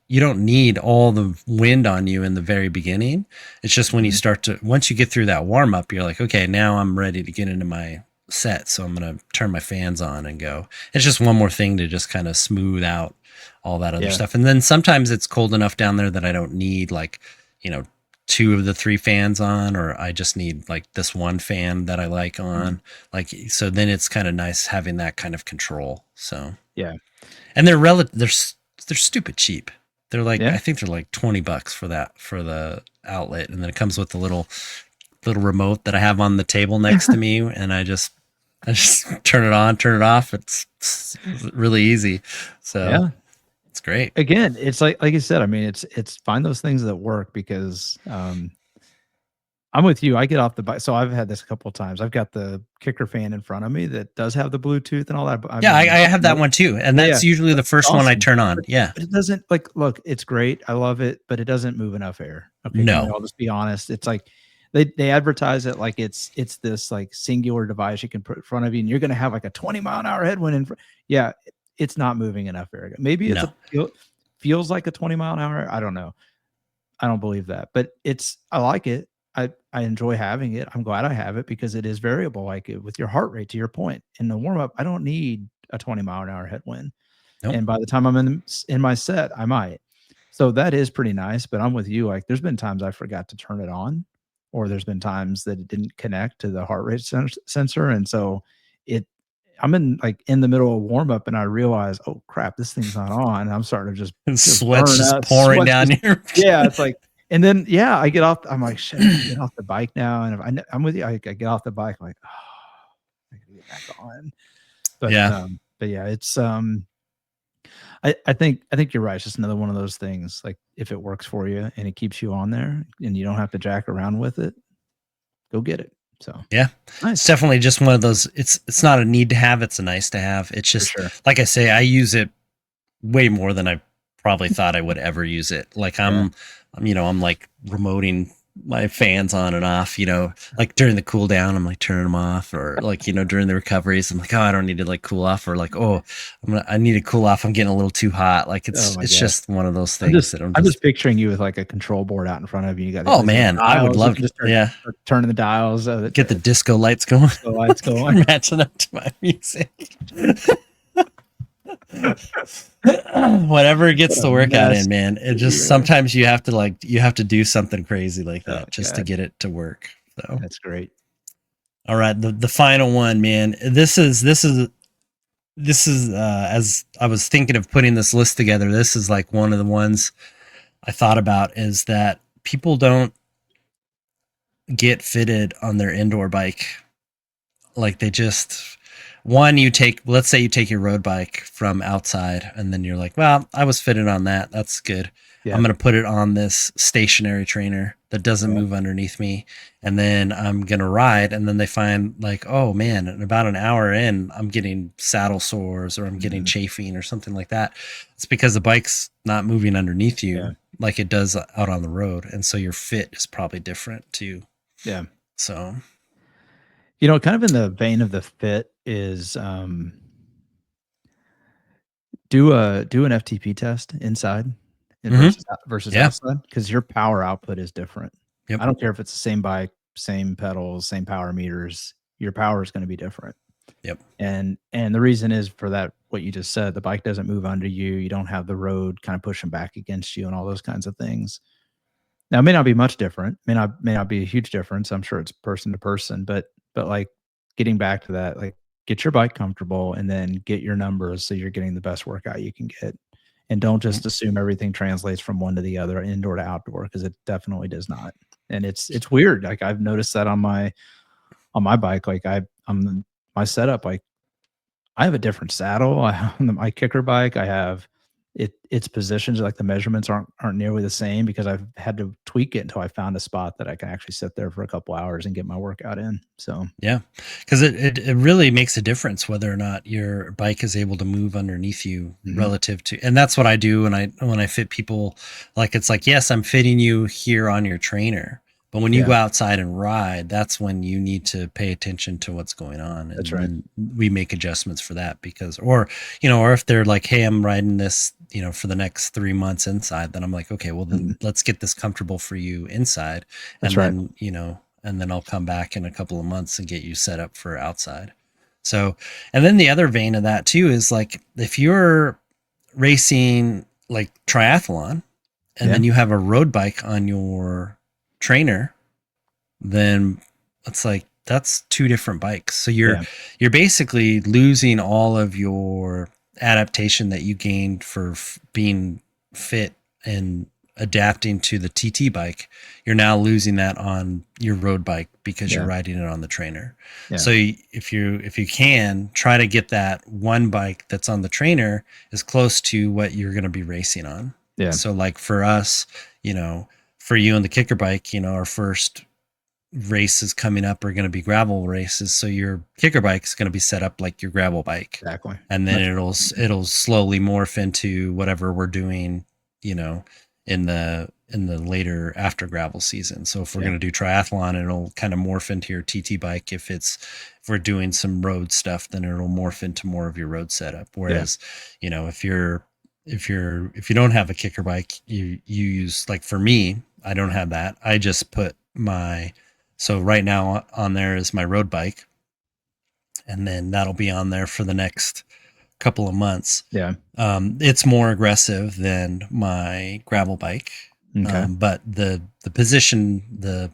S1: you don't need all the wind on you in the very beginning. It's just when you
S2: Mhm.
S1: start to once you get through that warm up, you're like, okay, now I'm ready to get into my set. So I'm gonna turn my fans on and go. It's just one more thing to just kind of smooth out all that other
S2: Yeah.
S1: stuff. And then sometimes it's cold enough down there that I don't need like you know two of the three fans on, or I just need like this one fan that I like
S2: Mhm.
S1: on. Like so then it's kind of nice having that kind of control. So
S2: Yeah.
S1: and they're stupid cheap. They're like
S2: Yeah.
S1: I think they're like $20 for that for the outlet, and then it comes with the little remote that I have on the table next to me, and I just turn it on, turn it off. It's really easy. So
S2: Yeah.
S1: it's great.
S2: Again, it's like you said, I mean, it's find those things that work because I'm with you. I get off the bike. So I've had this a couple of times. I've got the kicker fan in front of me that does have the Bluetooth and all that. But I
S1: Yeah, I
S2: mean,
S1: have that
S2: no,
S1: one too, and
S2: yeah, yeah,
S1: that's usually the
S2: it's
S1: first one I
S2: awesome.
S1: turn on. Yeah.
S2: But it doesn't like look, it's great. I love it, but it doesn't move enough air. Okay, can we
S1: No.
S2: all just be honest? It's like they advertise it like it's this like singular device you can put in front of you, and you're gonna have like a 20-mile-an-hour headwind in front. Yeah, it's not moving enough air. Maybe it's
S1: No.
S2: a feels like a 20-mile-an-hour. I don't know. I don't believe that, but I like it. I enjoy having it. I'm glad I have it because it is variable, like with your heart rate. To your point, in the warm up, I don't need a 20-mile-an-hour headwind,
S1: Nope.
S2: and by the time I'm in my set, I might. So that is pretty nice. But I'm with you. Like, there's been times I forgot to turn it on, or there's been times that it didn't connect to the heart rate sensor, and so it. I'm in the middle of warm up, and I realize, oh crap, this thing's not on. And I'm starting to
S1: And
S2: just
S1: sweat's
S2: burn
S1: just
S2: up,
S1: pouring
S2: sweat
S1: down
S2: just
S1: your
S2: yeah, it's like and then, yeah, I get off I'm like, "Shit, I gotta get off the bike now," and if I'm with you, I get off the bike, I'm like, "Oh, I gotta get back on."
S1: Yeah.
S2: But yeah, it's, I think you're right, it's just another one of those things, like, if it works for you and it keeps you on there and you don't have to jack around with it, go get it. So,
S1: Yeah. It's
S2: nice.
S1: definitely just one of those it's not a need to have, it's a nice to have. It's
S2: For
S1: just
S2: sure.
S1: like I say, I use it way more than I probably thought I would ever use it. Like
S2: Yeah.
S1: I'm like remoting my fans on and off, like during the cool down, I'm like turning them off, or like, during the recoveries, I'm like, oh, I don't need to like cool off, or like, oh, I need to cool off. I'm getting a little too hot. Like
S2: Oh my
S1: it's
S2: gosh.
S1: just one of those things that I'm
S2: I'm just
S1: just,
S2: picturing you with, like, a control board out in front of you. You got
S1: oh
S2: is it
S1: man, I would
S2: dials? You
S1: love
S2: can
S1: to,
S2: just
S1: yeah,
S2: start turning the dials so that
S1: get the
S2: the
S1: disco lights going,
S2: disco lights go on.
S1: matching up to my music. Whatever gets
S2: What
S1: the
S2: a
S1: workout in,
S2: mess
S1: man. It just
S2: you are.
S1: sometimes you have to do something crazy like
S2: Oh
S1: that just to
S2: god,
S1: get it to work. So,
S2: that's great.
S1: all right, the final one, man. This is as I was thinking of putting this list together, this is like one of the ones I thought about, is that people don't get fitted on their indoor bike. Like they just you take, let's say you take your road bike from outside, and then you're like, well, I was fitted on that, that's good, I'm
S2: Yeah,
S1: going to put it on this stationary trainer that doesn't
S2: yeah,
S1: move underneath me, and then I'm going to ride, and then they find like, oh man, in about an hour in, I'm getting saddle sores, or I'm getting
S2: mhm,
S1: chafing or something like that. It's because the bike's not moving underneath
S2: yeah,
S1: you like it does out on the road, and so your fit is probably different too.
S2: yeah.
S1: So
S2: Kind of in the vein of the fit is, do an FTP test inside and
S1: mhm.
S2: versus
S1: Yeah.
S2: outside because your power output is different.
S1: Yep.
S2: I don't care if it's the same bike, same pedals, same power meters, your power is gonna be different.
S1: Yep.
S2: And the reason is for that what you just said, the bike doesn't move under you, you don't have the road kind of pushing back against you and all those kinds of things. Now, it may not be much different, may not be a huge difference, I'm sure it's person to person, but, like, getting back to that, like, get your bike comfortable and then get your numbers so you're getting the best workout you can get. and don't just assume everything translates from one to the other, indoor to outdoor, because it definitely does not. And it's weird. Like I've noticed that on my bike. Like I'm my setup, like I have a different saddle. I have my kicker bike. I have its positions, like the measurements aren't nearly the same because I've had to tweak it until I found a spot that I can actually sit there for a couple hours and get my workout in. So
S1: Yeah, because it really makes a difference whether or not your bike is able to move underneath you
S2: mhm.
S1: relative to, and that's what I do when I fit people. Like it's like, yes, I'm fitting you here on your trainer, but when you
S2: Yeah,
S1: go outside and ride, that's when you need to pay attention to what's going on,
S2: that's
S1: and
S2: right.
S1: then we make adjustments for that because, or or if they're like, hey, I'm riding this, for the next 3 months inside, then I'm like, okay, well then
S2: Mhm.
S1: let's get this comfortable for you inside,
S2: That's
S1: and
S2: right.
S1: then and then I'll come back in a couple of months and get you set up for outside. So, and then the other vein of that too is like if you're racing like triathlon and
S2: Yeah,
S1: then you have a road bike on your trainer, then it's like that's two different bikes. So
S2: yeah,
S1: you're basically losing all of your adaptation that you gained for being fit and adapting to the TT bike. You're now losing that on your road bike because you're
S2: yeah,
S1: riding it on the trainer.
S2: yeah,
S1: So if you can try to get that one bike that's on the trainer as close to what you're going to be racing on.
S2: yeah,
S1: So like for us, for you and the kicker bike, our first races coming up are going to be gravel races, so your kicker bike is going to be set up like your gravel bike,
S2: exactly.
S1: and then
S2: That's
S1: it'll slowly morph into whatever we're doing, you know in the later after gravel season. So if we're
S2: yeah,
S1: going to do triathlon, it'll kind of morph into your TT bike. If we're doing some road stuff, then it'll morph into more of your road setup.
S2: yeah,
S1: Whereas if you don't have a kicker bike, you use, like for me, I don't have that. I just put my so right now on there is my road bike, and then that'll be on there for the next couple of months.
S2: yeah.
S1: It's more aggressive than my gravel bike,
S2: Okay.
S1: but the position the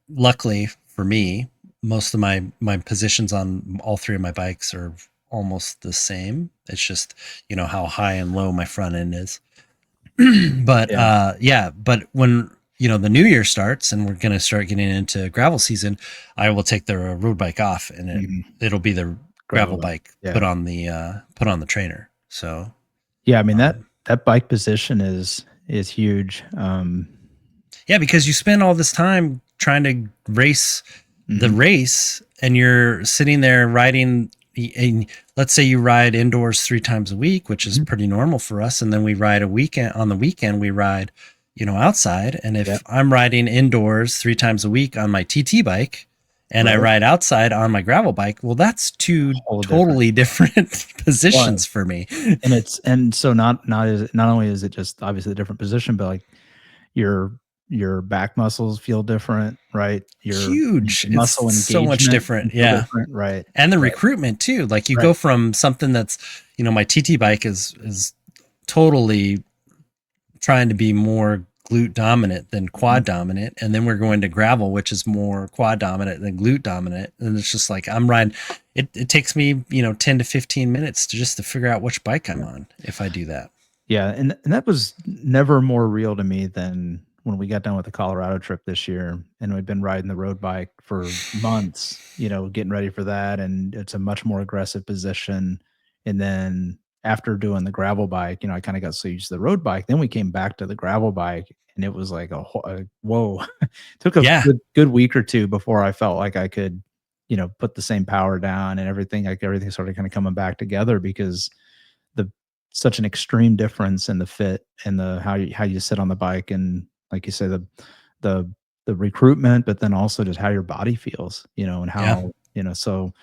S1: luckily for me, most of my positions on all three of my bikes are almost the same. It's just how high and low my front end is. But
S2: Yeah.
S1: yeah, but when the new year starts and we're going to start getting into gravel season, I will take the road bike off, and
S2: Mhm.
S1: it'll be the
S2: Gravel
S1: gravel
S2: bike.
S1: bike
S2: Yeah.
S1: put on the trainer. So
S2: Yeah, I mean,
S1: um,
S2: that bike position is huge.
S1: yeah, because you spend all this time trying to race the
S2: Mhm,
S1: race, and you're sitting there riding. And let's say you ride indoors 3 times a week, which is
S2: mhm.
S1: pretty normal for us, and then we ride a weekend. On the weekend, we ride, outside. And if
S2: Yep,
S1: I'm riding indoors 3 times a week on my TT bike, and I
S2: right.
S1: ride outside on my gravel bike, well, that's two
S2: Whole different.
S1: totally different
S2: Well,
S1: positions for me.
S2: and so not only is it just obviously a different position, but, like, your your back muscles feel different, right? Your
S1: Huge. It's
S2: muscle
S1: so much
S2: engagement can
S1: different.
S2: feel
S1: Yeah.
S2: different, right,
S1: And the
S2: right,
S1: recruitment too. Like you
S2: right.
S1: go from something that's, my TT bike is totally trying to be more glute dominant than
S2: Mhm.
S1: quad dominant, and then we're going to gravel, which is more quad dominant than glute dominant, and it's just like I'm riding. It takes me 10 to 15 minutes to figure out which bike I'm
S2: Yeah.
S1: on if I do that.
S2: Yeah, and that was never more real to me than when we got done with the Colorado trip this year, and we'd been riding the road bike for months, getting ready for that, and it's a much more aggressive position. And then after doing the gravel bike, I kinda got so used to the road bike, then we came back to the gravel bike, and it was like a whoa. Took a
S1: Yeah.
S2: good week or 2 before I felt like I could, put the same power down and everything, like, everything started kinda coming back together because the such an extreme difference in the fit and the how you sit on the bike, and like you say, the the recruitment, but then also just how your body feels, and
S1: Yeah.
S2: how, so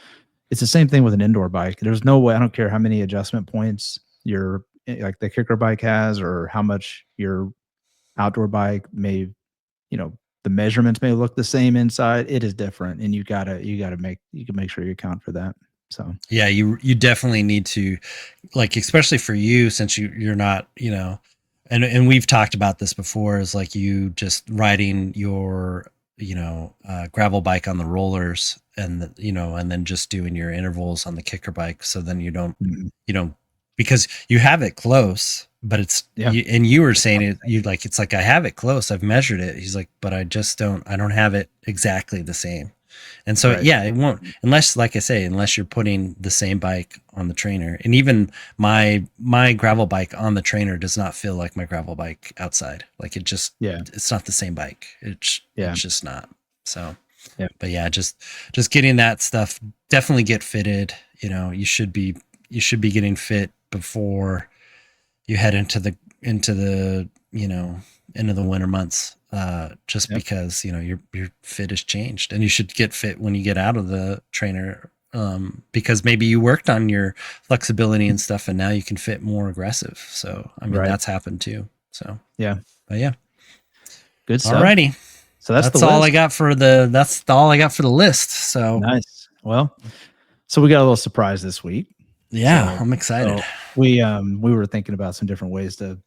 S2: it's the same thing with an indoor bike. There's no way, I don't care how many adjustment points your like the kicker bike has, or how much your outdoor bike may, you know, the measurements may look the same inside. It is different, and you can make sure you account for that. So,
S1: Yeah, you definitely need to, like, especially for you, since you're not, and we've talked about this before, is like you just riding your gravel bike on the rollers, and and then just doing your intervals on the kicker bike, so then
S2: mhm,
S1: you don't because you have it close, but it's
S2: Yeah.
S1: and you were saying it, you like, it's like, I have it close, I've measured it. He's like, but I don't have it exactly the same. And so,
S2: Right.
S1: yeah, it won't, unless, like I say, unless you're putting the same bike on the trainer. And even my gravel bike on the trainer does not feel like my gravel bike outside. Like
S2: Yeah.
S1: it's not the same bike. It's
S2: Yeah.
S1: just not. So,
S2: Yeah.
S1: but yeah, just getting that stuff, definitely get fitted. You should be getting fit before you head into the into the winter months, just
S2: Yep.
S1: because your fit has changed, and you should get fit when you get out of the trainer, because maybe you worked on your flexibility and stuff, and now you can fit more aggressive. So I mean,
S2: Right.
S1: that's happened too. So,
S2: Yeah.
S1: but yeah,
S2: Good stuff.
S1: alrighty,
S2: So that's the
S1: that's all I
S2: list.
S1: got for the list. So
S2: Nice. Well, so we got a little surprise this week.
S1: yeah,
S2: So
S1: I'm excited.
S2: we were thinking about some different ways to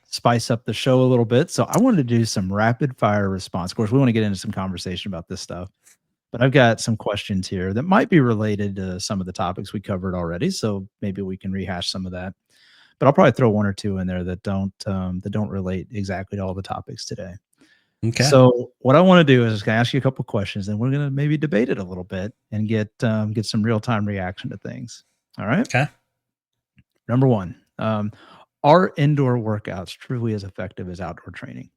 S2: spice up the show a little bit. So I wanted to do some rapid fire response. Of course, we want to get into some conversation about this stuff, but I've got some questions here that might be related to some of the topics we covered already. So maybe we can rehash some of that. But I'll probably throw one or two in there that don't relate exactly to all the topics today.
S1: Okay.
S2: So what I want to do is gonna ask you a couple questions, and we're gonna maybe debate it a little bit and get some real time reaction to things. All right.
S1: Okay.
S2: Number one, are indoor workouts truly as effective as outdoor training?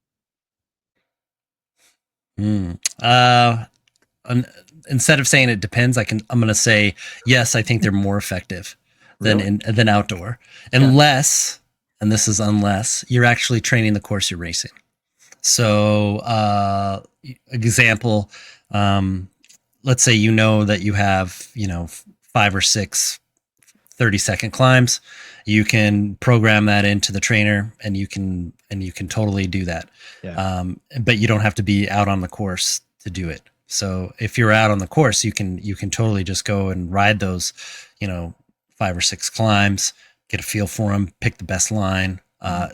S1: Mm. Uh, Instead of saying it depends, I'm going to say yes. I think they're more effective
S2: Really?
S1: than outdoor,
S2: Okay.
S1: unless, and this is unless, you're actually training the course you're racing. So, example, let's say that you have 5 or 6 30-second climbs. You can program that into the trainer, and you can totally do that.
S2: Yeah.
S1: But you don't have to be out on the course to do it. So if you're out on the course, you can totally just go and ride those, 5 or 6 climbs, get a feel for them, pick the best line.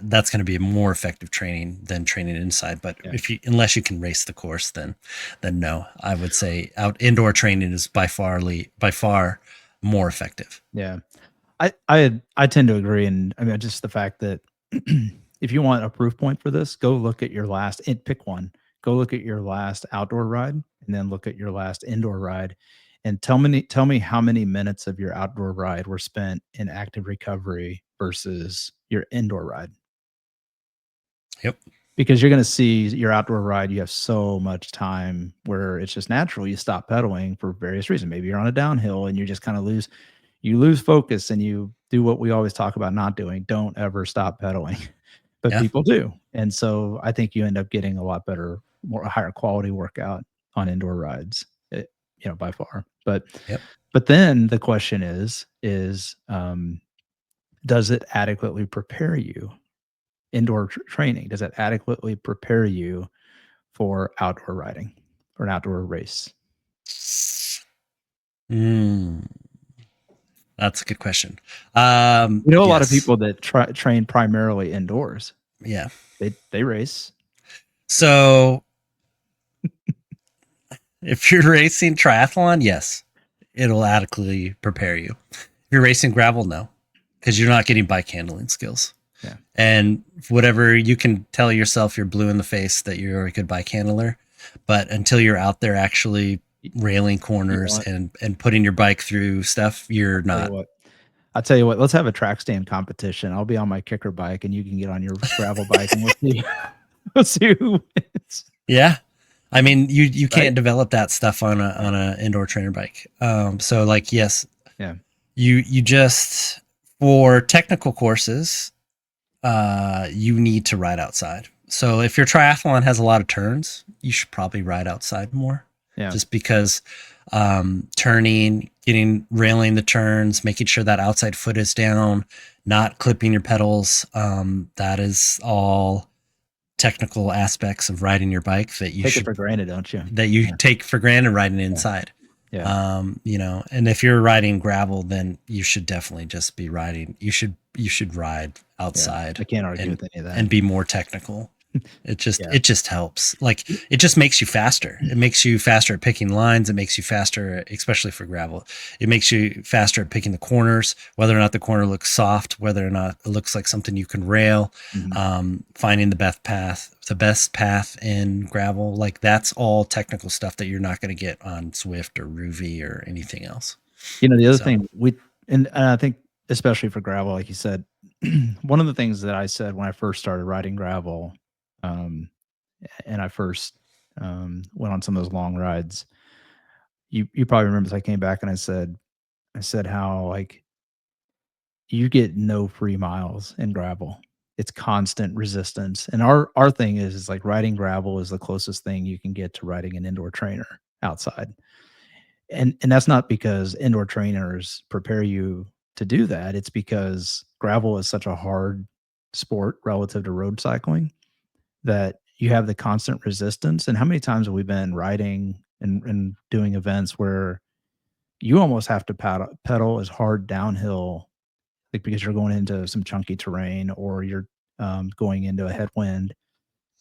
S1: That's going to be a more effective training than training inside. But
S2: Yeah.
S1: unless you can race the course, then no, I would say indoor training is by far more effective.
S2: Yeah. I tend to agree, and I mean just the fact that if you want a proof point for this, go look at your last and pick one. Go look at your last outdoor ride, and then look at your last indoor ride, and tell me how many minutes of your outdoor ride were spent in active recovery versus your indoor ride.
S1: Yep.
S2: Because you're going to see your outdoor ride, you have so much time where it's just natural. You stop pedaling for various reasons. Maybe you're on a downhill and you just kind of lose focus, and you do what we always talk about not doing. Don't ever stop pedaling, but
S1: Yeah.
S2: people do. And so I think you end up getting a lot better, more higher quality workout on indoor rides, by far.
S1: Yep.
S2: But then the question is does it adequately prepare you indoor training? Does it adequately prepare you for outdoor riding or an outdoor race?
S1: Mm, that's a good question.
S2: We know a lot of
S1: Yes.
S2: people that train primarily indoors.
S1: Yeah.
S2: They race.
S1: So if you're racing triathlon, yes, it'll adequately prepare you. If you're racing gravel, no, because you're not getting bike handling skills.
S2: Yeah.
S1: And whatever, you can tell yourself you're blue in the face that you're a good bike handler, but until you're out there actually railing
S2: You
S1: corners
S2: want
S1: and putting your bike through stuff, you're
S2: tell you
S1: not.
S2: what. I'll tell you what, let's have a track stand competition. I'll be on my kicker bike and you can get on your gravel bike and we'll see we'll see who wins.
S1: Yeah. I mean, you
S2: Right?
S1: can't develop that stuff on a indoor trainer bike. So like, yes,
S2: Yeah.
S1: you just, for technical courses, you need to ride outside. So if your triathlon has a lot of turns, you should probably ride outside more,
S2: Yeah.
S1: just because turning, railing the turns, making sure that outside foot is down, not clipping your pedals. That is all technical aspects of riding your bike that
S2: Take it for granted, don't you? Yeah.
S1: take for granted riding
S2: Yeah.
S1: inside.
S2: Yeah.
S1: And if you're riding gravel, then you should definitely just be riding. You should ride
S2: Yeah.
S1: outside
S2: I can't argue
S1: and
S2: with any of that.
S1: be more technical.
S2: Yeah.
S1: it just helps. Like it just makes you faster. It makes you faster at picking lines. It makes you faster, especially for gravel. It makes you faster at picking the corners, whether or not the corner looks soft, whether or not it looks like something you can rail.
S2: Mhm.
S1: Finding the best path in gravel. Like that's all technical stuff that you're not going to get on Swift or Ruby or anything else.
S2: The other
S1: So
S2: thing and I think especially for gravel, like you said, one of the things that I said when I first started riding gravel, um, and I first went on some of those long rides, you probably remember this, I came back and I said how like you get no free miles in gravel. It's constant resistance. And our thing is like riding gravel is the closest thing you can get to riding an indoor trainer outside. And that's not because indoor trainers prepare you to do that. It's because gravel is such a hard sport relative to road cycling that you have the constant resistance. And how many times have we been riding and doing events where you almost have to pedal as hard downhill, like because you're going into some chunky terrain or you're going into a headwind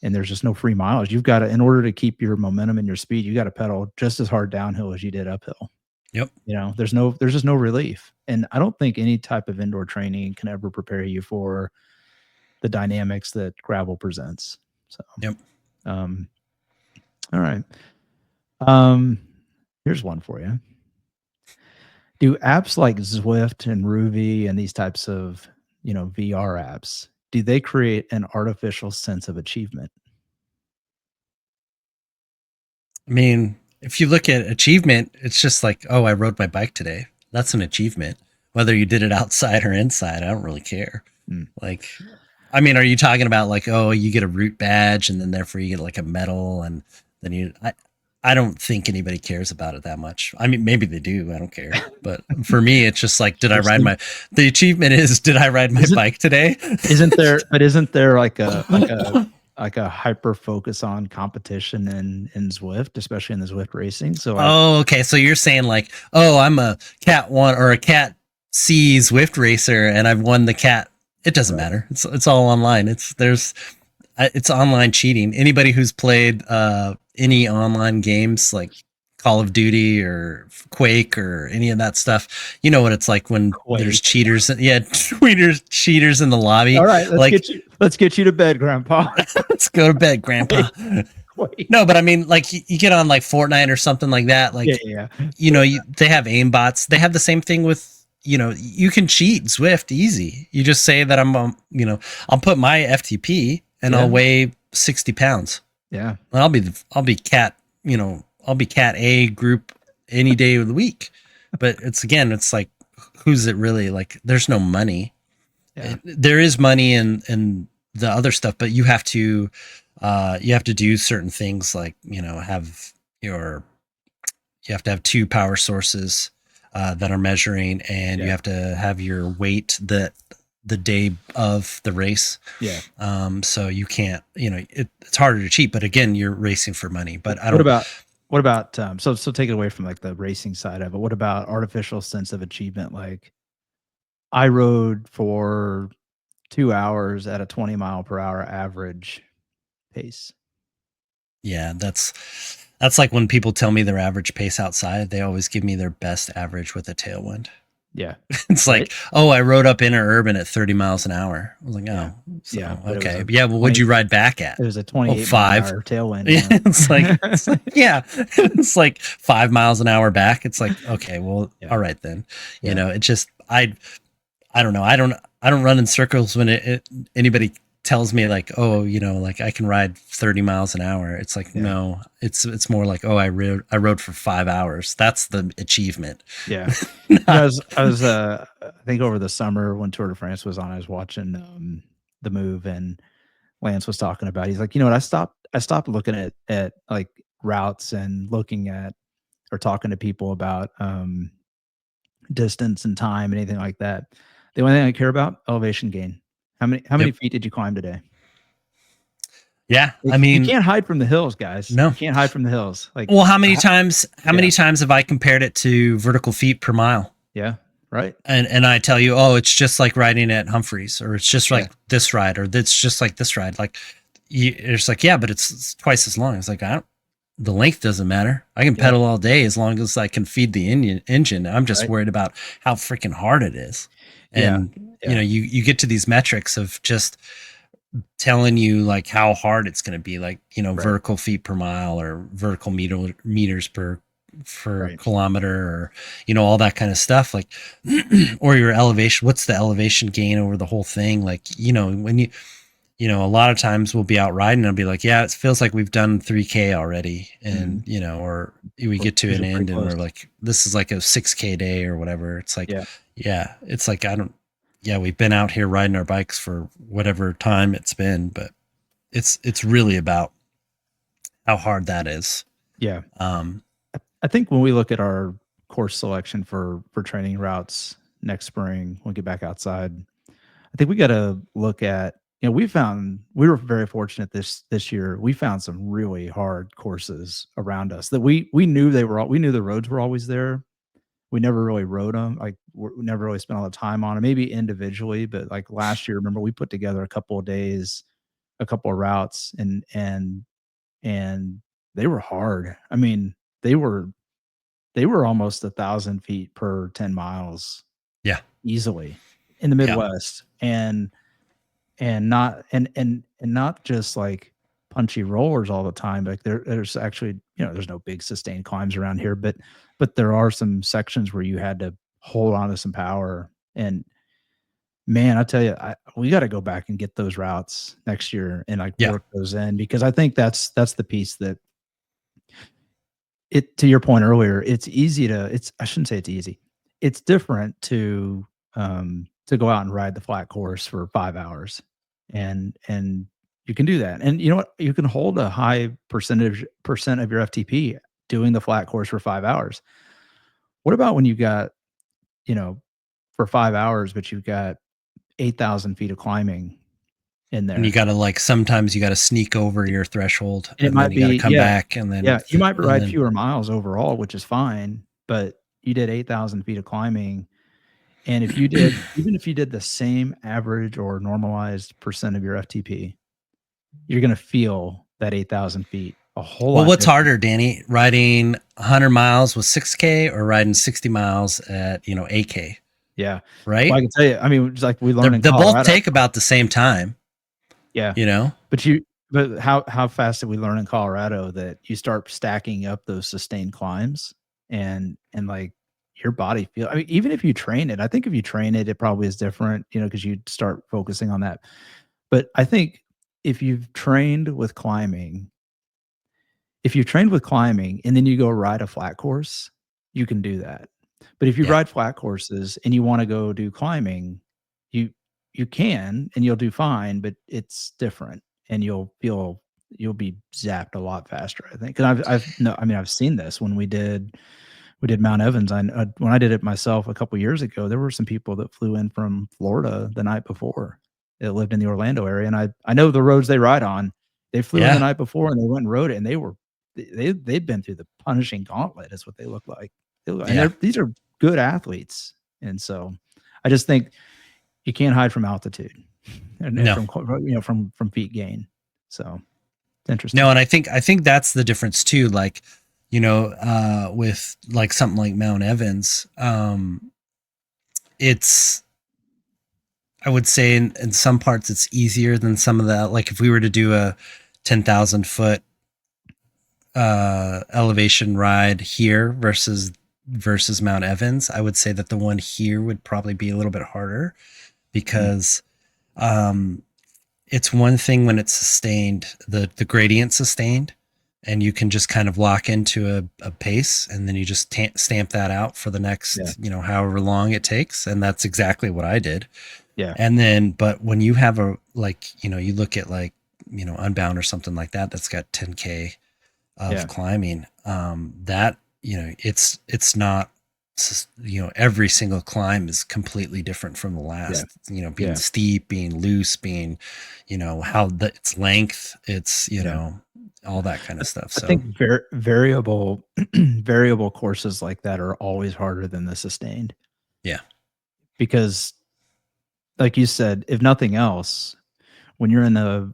S2: and there's just no free miles. You've got to, in order to keep your momentum and your speed, you got to pedal just as hard downhill as you did uphill.
S1: yep,
S2: There's just no relief. And I don't think any type of indoor training can ever prepare you for the dynamics that gravel presents. So,
S1: yep.
S2: um, all right. Um, here's one for you. Do apps like Zwift and Ruby and these types of, VR apps, do they create an artificial sense of achievement?
S1: I mean, if you look at achievement, it's just like, oh, I rode my bike today. That's an achievement. Whether you did it outside or inside, I don't really care.
S2: Mm.
S1: Like, I mean, are you talking about like, oh, you get a root badge and then therefore you get like a medal and then I don't think anybody cares about it that much. I mean, maybe they do. I don't care. But for me, it's just like, the achievement is, did I ride my
S2: Isn't
S1: bike today?
S2: isn't there like a hyper focus on competition in Zwift, especially in the Zwift racing? So like,
S1: Oh, okay. So you're saying like, oh, I'm a Cat 1 or a Cat C Zwift racer and I've won the Cat. It doesn't
S2: right.
S1: matter. It's all online. It's online cheating. Anybody who's played any online games like Call of Duty or Quake or any of that stuff, you know what it's like when there's
S2: Quake.
S1: cheaters. Yeah, cheaters in the lobby.
S2: All right,
S1: Like,
S2: let's get you to bed, Grandpa.
S1: let's go to bed, Grandpa.
S2: Quake.
S1: No, but I mean, like you get on like Fortnite or something like that.
S2: Yeah,
S1: Like,
S2: yeah, yeah.
S1: they have aim bots. They have the same thing with, you can cheat Zwift easy. You just say that I'll put my FTP and I'll
S2: Yeah.
S1: weigh 60 pounds.
S2: Yeah.
S1: And I'll be cat A group any day of the week. But it's like, who's it really? Like, there's no money.
S2: Yeah.
S1: There is money in the other stuff, but you have to do certain things like, you have to have two power sources that are measuring, and you
S2: Yeah.
S1: have to have your weight the day of the race.
S2: Yeah.
S1: So you can't, it's harder to cheat, but again, you're racing for money. But I
S2: What
S1: don't.
S2: about what about so take it away from like the racing side of it. What about artificial sense of achievement? Like I rode for 2 hours at a 20-mile-per-hour average pace.
S1: Yeah, that's like when people tell me their average pace outside, they always give me their best average with a tailwind.
S2: Yeah.
S1: It's
S2: Right?
S1: like, oh, I rode up interurban at 30 miles an hour. I was like,
S2: Yeah.
S1: oh, so
S2: Yeah, but
S1: okay, yeah. Well, what'd you ride back at?
S2: it was a
S1: Oh,
S2: 28 mile an
S1: 5.
S2: hour tailwind.
S1: Yeah,
S2: Yeah.
S1: yeah, it's like 5 miles an hour back. It's like, okay, well,
S2: Yeah.
S1: all right then.
S2: Yeah.
S1: It just, I don't know. I don't run in circles when anybody tells me like, oh, like I can ride 30 miles an hour. It's like,
S2: Yeah.
S1: no, it's more like, oh, I rode for 5 hours. That's the achievement.
S2: Yeah. I think over the summer when Tour de France was on, I was watching the move and Lance was talking about. He's like, you know what? I stopped looking at like routes and looking at or talking to people about distance and time and anything like that. The only thing I care about elevation gain. How many
S1: Yep.
S2: feet did you climb today?
S1: Yeah. I
S2: Like, you
S1: mean,
S2: can't hide from the hills, guys.
S1: no.
S2: You can't hide from the hills. Like,
S1: Well, how
S2: yeah,
S1: many times have I compared it to vertical feet per mile?
S2: yeah, right,
S1: And I tell you, oh, it's just like riding at Humphreys, or it's just
S2: yeah,
S1: like this ride, or it's just like this ride. Like, it's like, yeah, but it's twice as long. It's like, I don't, the length doesn't matter. I can
S2: Yeah.
S1: pedal all day as long as I can feed the engine. I'm just
S2: Right.
S1: worried about how freaking hard it is.
S2: Yeah.
S1: And
S2: Yeah.
S1: you get to these metrics of just telling you like how hard it's going to be, like,
S2: Right.
S1: vertical feet per mile or vertical meters per
S2: Right.
S1: kilometer, or all that kind of stuff, like or your elevation, what's the elevation gain over the whole thing, like, when a lot of times we'll be out riding and I'll be like, yeah, it feels like we've done 3K already. And,
S2: Mhm.
S1: or we get to an
S2: Usually pretty
S1: end and
S2: close.
S1: we're like, this is like a 6K day or whatever. It's like,
S2: Yeah.
S1: yeah, it's like, yeah, we've been out here riding our bikes for whatever time it's been, but it's really about how hard that is.
S2: Yeah.
S1: Um,
S2: I think when we look at our course selection for training routes next spring, when we get back outside, I think we gotta look at, we were very fortunate this year. We found some really hard courses around us that we knew we knew the roads were always there. We never really rode them. Like, we never really spent a lot of time on 'em, maybe individually, but, like, last year, remember, we put together a couple of days, a couple of routes, and they were hard. I mean, they were almost 1,000 feet per 10 miles
S1: yeah,
S2: easily in the
S1: yeah.
S2: Midwest, and not just, like, punchy rollers all the time. Like, there's actually, there's no big sustained climbs around here, but there are some sections where you had to hold on to some power, and, man, I tell you, we gotta go back and get those routes next year and, like,
S1: Yeah.
S2: work those in, because I think that's the piece that, to your point earlier, it's easy to it's I shouldn't say it's easy. It's different to go out and ride the flat course for 5 hours, and you can do that, and you know what? You can hold a high percent of your FTP doing the flat course for 5 hours. What about when you got, you know, for 5 hours, but you've got 8,000 feet of climbing in
S1: And you
S2: there?
S1: got to, like, sometimes you got to sneak over your threshold
S2: And it
S1: and then
S2: might
S1: you got to
S2: be,
S1: come
S2: yeah,
S1: back and then,
S2: yeah, you might
S1: and
S2: ride
S1: then,
S2: fewer miles overall, which is fine, but you did 8,000 feet of climbing. And if you did even if you did the same average or normalized percent of your FTP, you're gonna feel that 8,000 feet a whole
S1: well,
S2: lot
S1: what's
S2: different.
S1: harder, Danny, riding 100 miles with 6K or riding 60 miles at, 8K,
S2: Yeah. Well, I
S1: right?
S2: can tell you, I mean, just like we learned in
S1: They both
S2: Colorado.
S1: take about the same time,
S2: Yeah.
S1: you know?
S2: But how fast did we learn in Colorado that you start stacking up those sustained climbs, like, your body I mean, even if you train it, I think if you train it, it probably is different, because you start focusing on that. But I think if you've trained with climbing if you've trained with climbing and then you go ride a flat course, you can do that. But if you
S1: Yeah.
S2: ride flat courses and you wanna go do climbing, you you can and you'll do fine, but it's different, and you'll be zapped a lot faster, I think. 'Cause I've no I mean, I've seen this when we did Mount Evans. When I did it myself a couple years ago, there were some people that flew in from Florida the night before that lived in the Orlando area, and I know the roads they ride on. They flew in the
S1: Yeah.
S2: night before and they went and rode it, and they'd been through the punishing gauntlet is what they look like. And
S1: Yeah.
S2: these are good athletes, and so I just think you can't hide from altitude and
S1: No.
S2: from from feet gain. So it's
S1: No,
S2: interesting.
S1: and I think that's the difference too. Like, with like something like Mount Evans, it's, I would say in some parts it's easier than some of the, like if we were to do a 10,000 foot elevation ride here versus Mount Evans, I would say that the one here would probably be a little bit harder
S2: Mm,
S1: because um it's one thing when it's sustained, the gradient sustained, and you can just kind of lock into a pace, and then you just stamp that out for the
S2: yeah,
S1: next, however long it takes, and that's exactly what I did.
S2: yeah,
S1: And then, but when you have a, like, you look at like, Unbound or something like that, that's got 10K of
S2: yeah,
S1: climbing, that, it's not, every single climb is completely different from the
S2: yeah,
S1: last, being
S2: yeah.
S1: steep, being loose, being, how its length, it's,
S2: Yeah.
S1: all that kind
S2: I
S1: of stuff.
S2: I
S1: So
S2: think variable variable courses like that are always harder than the sustained,
S1: yeah.
S2: because, like you said, if nothing else, when you're in a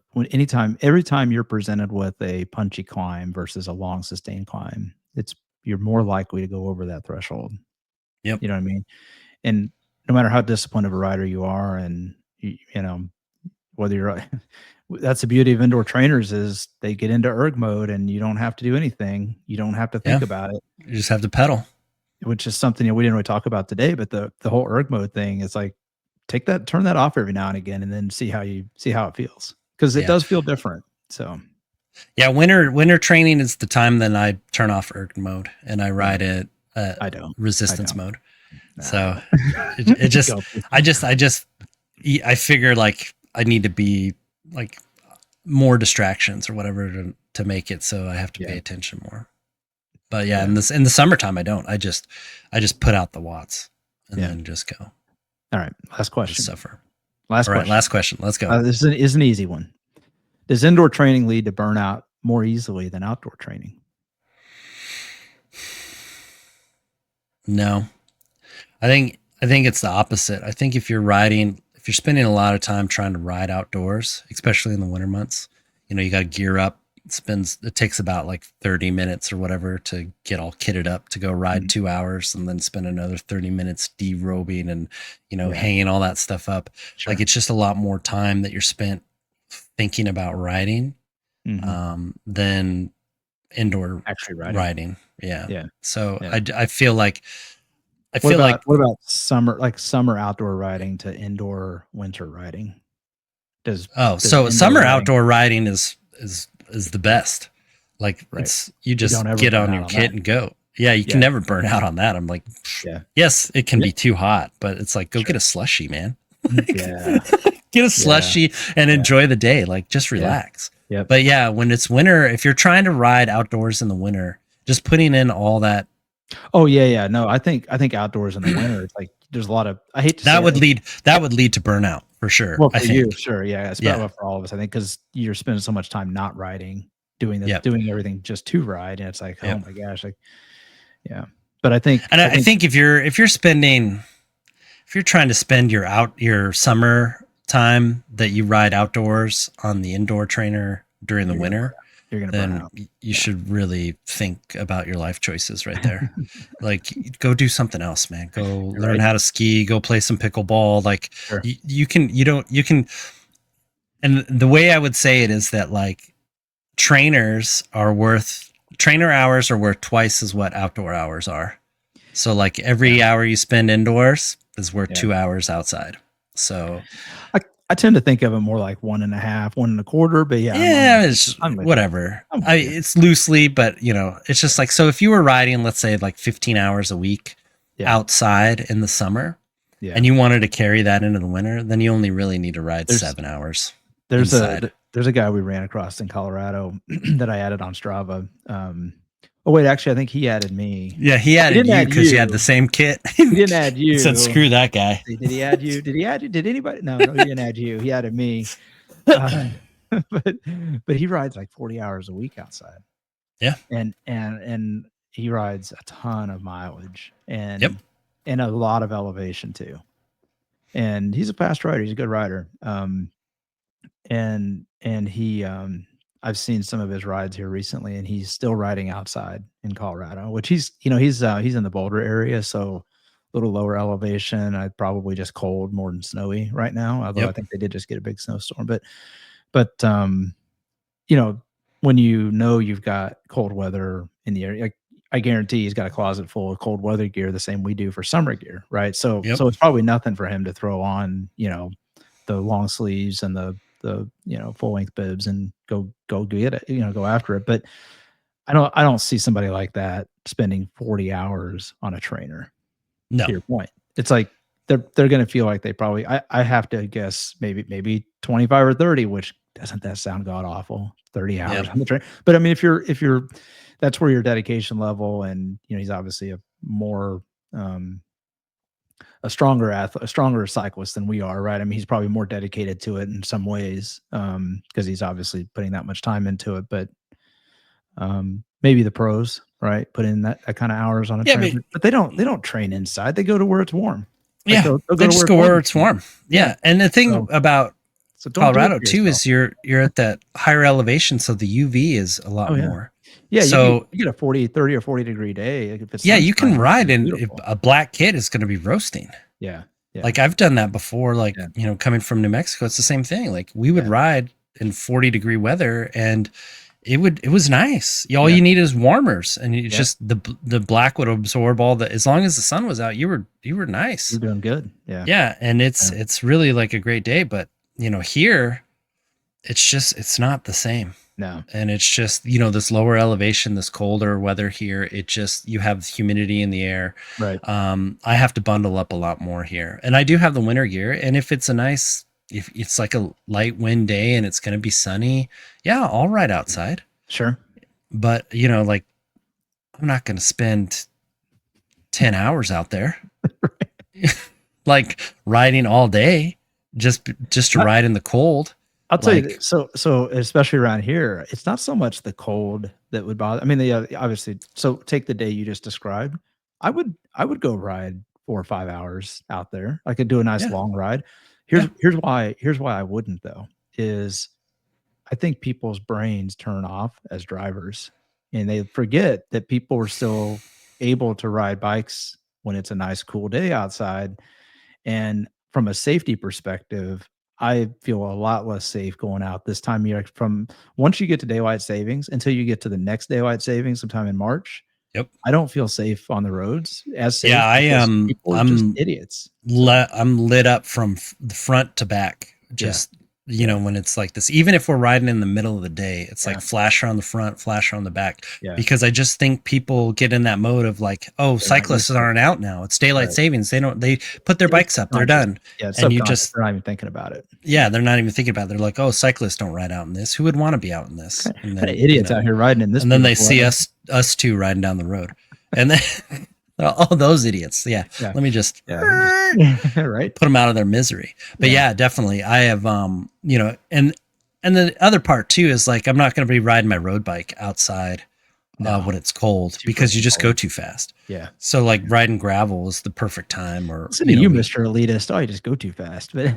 S2: every time you're presented with a punchy climb versus a long sustained climb, you're more likely to go over that threshold.
S1: Yep.
S2: You know what I mean? And no matter how disciplined of a rider you are, and you know whether you're that's the beauty of indoor trainers is they get into erg mode and you don't have to do anything. You don't have to think
S1: Yeah.
S2: about it,
S1: You just have to pedal.
S2: which is something that we didn't really talk about today. But the whole erg mode thing is like turn that off every now and again, and then see how it feels, because it
S1: Yeah.
S2: does feel different. So
S1: Yeah, winter training is the time then I turn off erg mode and I ride it
S2: I don't.
S1: resistance mode.
S2: Nah,
S1: So
S2: I
S1: it just
S2: don't.
S1: I figure like I need to be like more distractions or whatever to make it so I have to pay attention more. But yeah, in the summertime I don't. I just put out the watts and then just go.
S2: All right, last question.
S1: Just suffer.
S2: Last
S1: All right,
S2: question.
S1: last question. Let's go.
S2: This is an easy one. Does indoor training lead to burnout more easily than outdoor training?
S1: No. I think it's the opposite. I think if you're spending a lot of time trying to ride outdoors, especially in the winter months, you got to gear up. It takes about like 30 minutes or whatever to get all kitted up to go ride 2 hours and then spend another 30 minutes derobing and, hanging all that stuff up. Sure. Like it's just a lot more time that you're spent thinking about riding than indoor
S2: actually
S1: riding. Yeah.
S2: Yeah.
S1: So I feel like,
S2: what about summer outdoor riding to indoor winter riding?
S1: So summer outdoor riding is the best. Like you just get on your kit and go. Yeah, you can never burn out on that. I'm like, yes, it can be too hot, but it's like, go get a slushie, man. Get a slushie and enjoy the day. Like just relax.
S2: Yeah.
S1: But yeah, when it's winter, if you're trying to ride outdoors in the winter, just putting in all that.
S2: Oh yeah. No, I think outdoors in the winter, it's like there's a lot of, I hate to
S1: that would lead to burnout for sure.
S2: Well, for you, sure, yeah, especially for all of us, I think, because you're spending so much time not riding, doing everything just to ride, and it's like, oh my gosh, like, yeah. But I think,
S1: I think if you're trying to spend your summer time that you ride outdoors on the indoor trainer during the winter, then you should really think about your life choices right there. Like, go do something else, man. Go learn how to ski, go play some pickleball. Like you can. And the way I would say it is that like trainer hours are worth twice as what outdoor hours are. So like every hour you spend indoors is worth 2 hours outside. So
S2: I tend to think of it more like 1.5, 1.25, but
S1: it's whatever. It's loosely, but it's just like, so if you were riding, let's say like 15 hours a week outside in the summer and you wanted to carry that into the winter, then you only really need to ride 7 hours.
S2: There's a guy we ran across in Colorado that I added on Strava. Oh wait, actually, I think he added me.
S1: Yeah, he added you because you had the same kit.
S2: He didn't add you.
S1: He said, "Screw that guy."
S2: Did he add you? Did he add you? Did anybody? No, he didn't add you. He added me. But he rides like 40 hours a week outside.
S1: Yeah,
S2: and he rides a ton of mileage and a lot of elevation too. And he's a fast rider. He's a good rider. And he I've seen some of his rides here recently, and he's still riding outside in Colorado, which he's in the Boulder area, so a little lower elevation. I'd probably just cold more than snowy right now, although I think they did just get a big snowstorm. But when you've got cold weather in the area, I guarantee he's got a closet full of cold weather gear, the same we do for summer gear, right? So it's probably nothing for him to throw on, the long sleeves and the full length bibs and go get it, go after it. But I don't see somebody like that spending 40 hours on a trainer.
S1: No.
S2: To your point, it's like they're going to feel like they probably, I have to guess maybe 25 or 30, which doesn't that sound god awful? 30 hours on the trainer. But I mean, if you're that's where your dedication level, and he's obviously a more a stronger cyclist than we are, right? I mean, he's probably more dedicated to it in some ways, because he's obviously putting that much time into it. But maybe the pros, right, put in that kind of hours on a trainer, but they don't train inside. They go to where it's warm.
S1: They just go where it's warm. Yeah. And the thing about
S2: So don't do it
S1: Colorado
S2: to
S1: too
S2: yourself.
S1: is you're at that higher elevation, so the UV is a lot
S2: Oh, yeah.
S1: more.
S2: Yeah,
S1: So
S2: you get a 40, 30 or 40-degree day, like, if the
S1: yeah,
S2: sun's
S1: you can
S2: shining,
S1: ride,
S2: it's
S1: and if
S2: beautiful.
S1: a black kid is going to be roasting.
S2: Yeah, yeah,
S1: Like I've done that before. Like
S2: yeah,
S1: coming from New Mexico, it's the same thing. Like we would
S2: yeah,
S1: ride in 40-degree weather, and it was nice. All
S2: yeah,
S1: you need is warmers, and it's
S2: yeah.
S1: just the black would absorb all the. As long as the sun was out, you were
S2: You're
S1: nice.
S2: doing good. Yeah,
S1: Yeah, and
S2: yeah.
S1: it's really like a great day. But here it's not the same.
S2: No.
S1: And it's just this lower elevation, this colder weather here, it just, you have humidity in the air.
S2: Right.
S1: I have to bundle up a lot more here, and I do have the winter gear, and if it's like a light wind day and it's going to be sunny, yeah, I'll ride outside.
S2: Sure.
S1: But like, I'm not going to spend 10 hours out there like riding all day just to
S2: I
S1: ride in the cold.
S2: I'll tell you,
S1: Like,
S2: so especially around here, it's not so much the cold that would bother. I mean, obviously, so take the day you just described. I would go ride 4 or 5 hours out there. I could do a nice
S1: yeah,
S2: long ride.
S1: yeah,
S2: Here's why I wouldn't though, is I think people's brains turn off as drivers, and they forget that people are still able to ride bikes when it's a nice cool day outside. And from a safety perspective, I feel a lot less safe going out this time of year. From once you get to daylight savings until you get to the next daylight savings sometime in March,
S1: yep.
S2: I don't feel safe on the roads as safe
S1: Yeah, I
S2: because
S1: am.
S2: people are just idiots. So,
S1: I'm lit up from the front to back.
S2: yeah,
S1: Just
S2: yeah,
S1: when it's like this, even if we're riding in the middle of the day, it's
S2: yeah,
S1: like flasher on the front, flasher on the back.
S2: yeah.
S1: Because I just think people get in that mode of like, oh,
S2: They're not
S1: cyclists
S2: used to it.
S1: aren't out now. It's daylight
S2: Right.
S1: savings. They put their
S2: It's
S1: bikes up. They're
S2: subconscious.
S1: done.
S2: Yeah, it's
S1: And you
S2: subconscious.
S1: just,
S2: They're not even thinking about it.
S1: yeah, they're not even thinking about it. They're like, oh, cyclists don't ride out in this. Who would want to be out in this? And
S2: Kind of
S1: then,
S2: idiots out here riding in this
S1: and then they
S2: beautiful
S1: see
S2: weather.
S1: us two riding down the road. And then all those idiots. Yeah.
S2: Yeah,
S1: Let me just
S2: yeah, right.
S1: put them out of their misery. But
S2: Yeah,
S1: yeah, definitely. I have, and the other part too is like, I'm not going to be riding my road bike outside
S2: no,
S1: when it's cold,
S2: too
S1: because you
S2: freaking
S1: just go
S2: cold.
S1: too fast.
S2: Yeah.
S1: So like riding gravel is the perfect time, or,
S2: Listen to you, Mr. Elitist. Oh, you just go too fast. But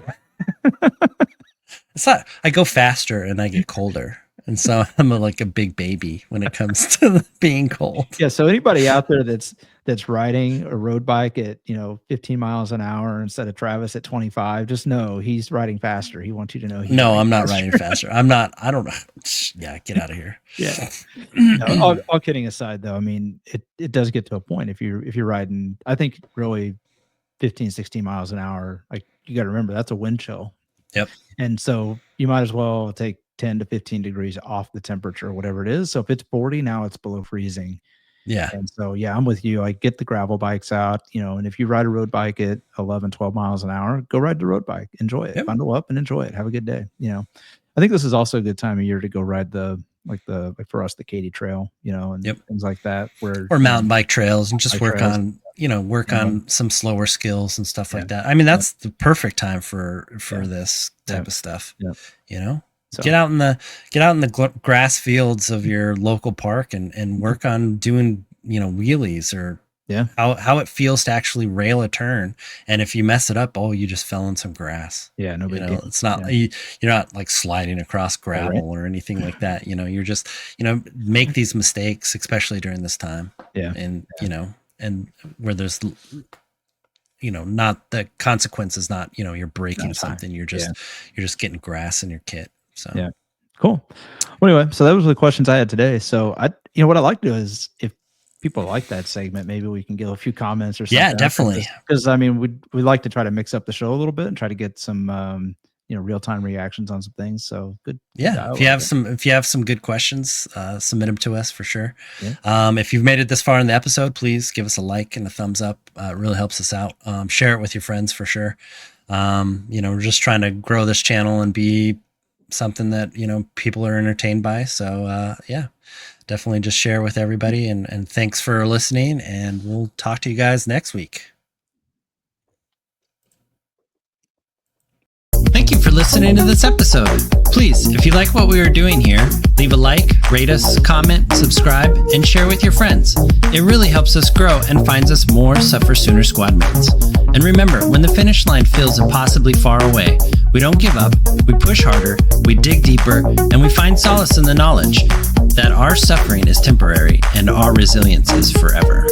S1: it's not, I go faster and I get colder. And so I'm like a big baby when it comes to being cold.
S2: yeah, so anybody out there that's riding a road bike at 15 miles an hour instead of Travis at 25, just know he's riding faster. He wants you to know he's
S1: No,
S2: riding
S1: I'm not
S2: faster.
S1: riding faster. I don't know. Yeah, get out of here.
S2: Yeah. No, all kidding aside though, I mean, it does get to a point if you're riding, I think really 15, 16 miles an hour, like you got to remember that's a wind chill.
S1: Yep.
S2: And so you might as well take 10 to 15 degrees off the temperature, whatever it is. So if it's 40, now it's below freezing.
S1: Yeah.
S2: And so, yeah, I'm with you. I get the gravel bikes out, and if you ride a road bike at 11, 12 miles an hour, go ride the road bike, enjoy it,
S1: Yep.
S2: bundle up and enjoy it. Have a good day. I think this is also a good time of year to go ride like for us, the Katy Trail, and
S1: Yep.
S2: things like that,
S1: Or mountain bike trails, and just
S2: bike
S1: work
S2: trails.
S1: on some slower skills and stuff
S2: Yeah.
S1: like that. I mean, that's the perfect time for
S2: Yeah.
S1: this type
S2: Yeah.
S1: of stuff.
S2: Yeah. So
S1: Get out in the grass fields of your local park and work on doing, wheelies, or
S2: yeah,
S1: how it feels to actually rail a turn. And if you mess it up, you just fell in some grass.
S2: yeah, no big deal.
S1: It's not,
S2: Yeah.
S1: you're not like sliding across gravel
S2: Right.
S1: or anything like that. You're just, make these mistakes, especially during this time.
S2: Yeah.
S1: And, and where there's, not the consequences, not, you're breaking
S2: it's fine.
S1: something. You're just getting grass in your kit. So
S2: Yeah. Cool. Well, anyway, so that was the questions I had today. So what I'd like to do is, if people like that segment, maybe we can get a few comments or something.
S1: Yeah, definitely.
S2: Because I mean, we like to try to mix up the show a little bit and try to get some real time reactions on some things. So good.
S1: Yeah. If you have some good questions, submit them to us for sure.
S2: Yeah.
S1: If you've made it this far in the episode, please give us a like and a thumbs up. It really helps us out. Share it with your friends for sure. We're just trying to grow this channel and be something that, people are entertained by. So, yeah, definitely just share with everybody, and thanks for listening, and we'll talk to you guys next week. Thank you for listening to this episode. Please, if you like what we are doing here, leave a like, rate us, comment, subscribe, and share with your friends. It really helps us grow and finds us more SufferSooner squad mates. And remember, when the finish line feels impossibly far away, We don't give up, we push harder, we dig deeper, and we find solace in the knowledge that our suffering is temporary and our resilience is forever.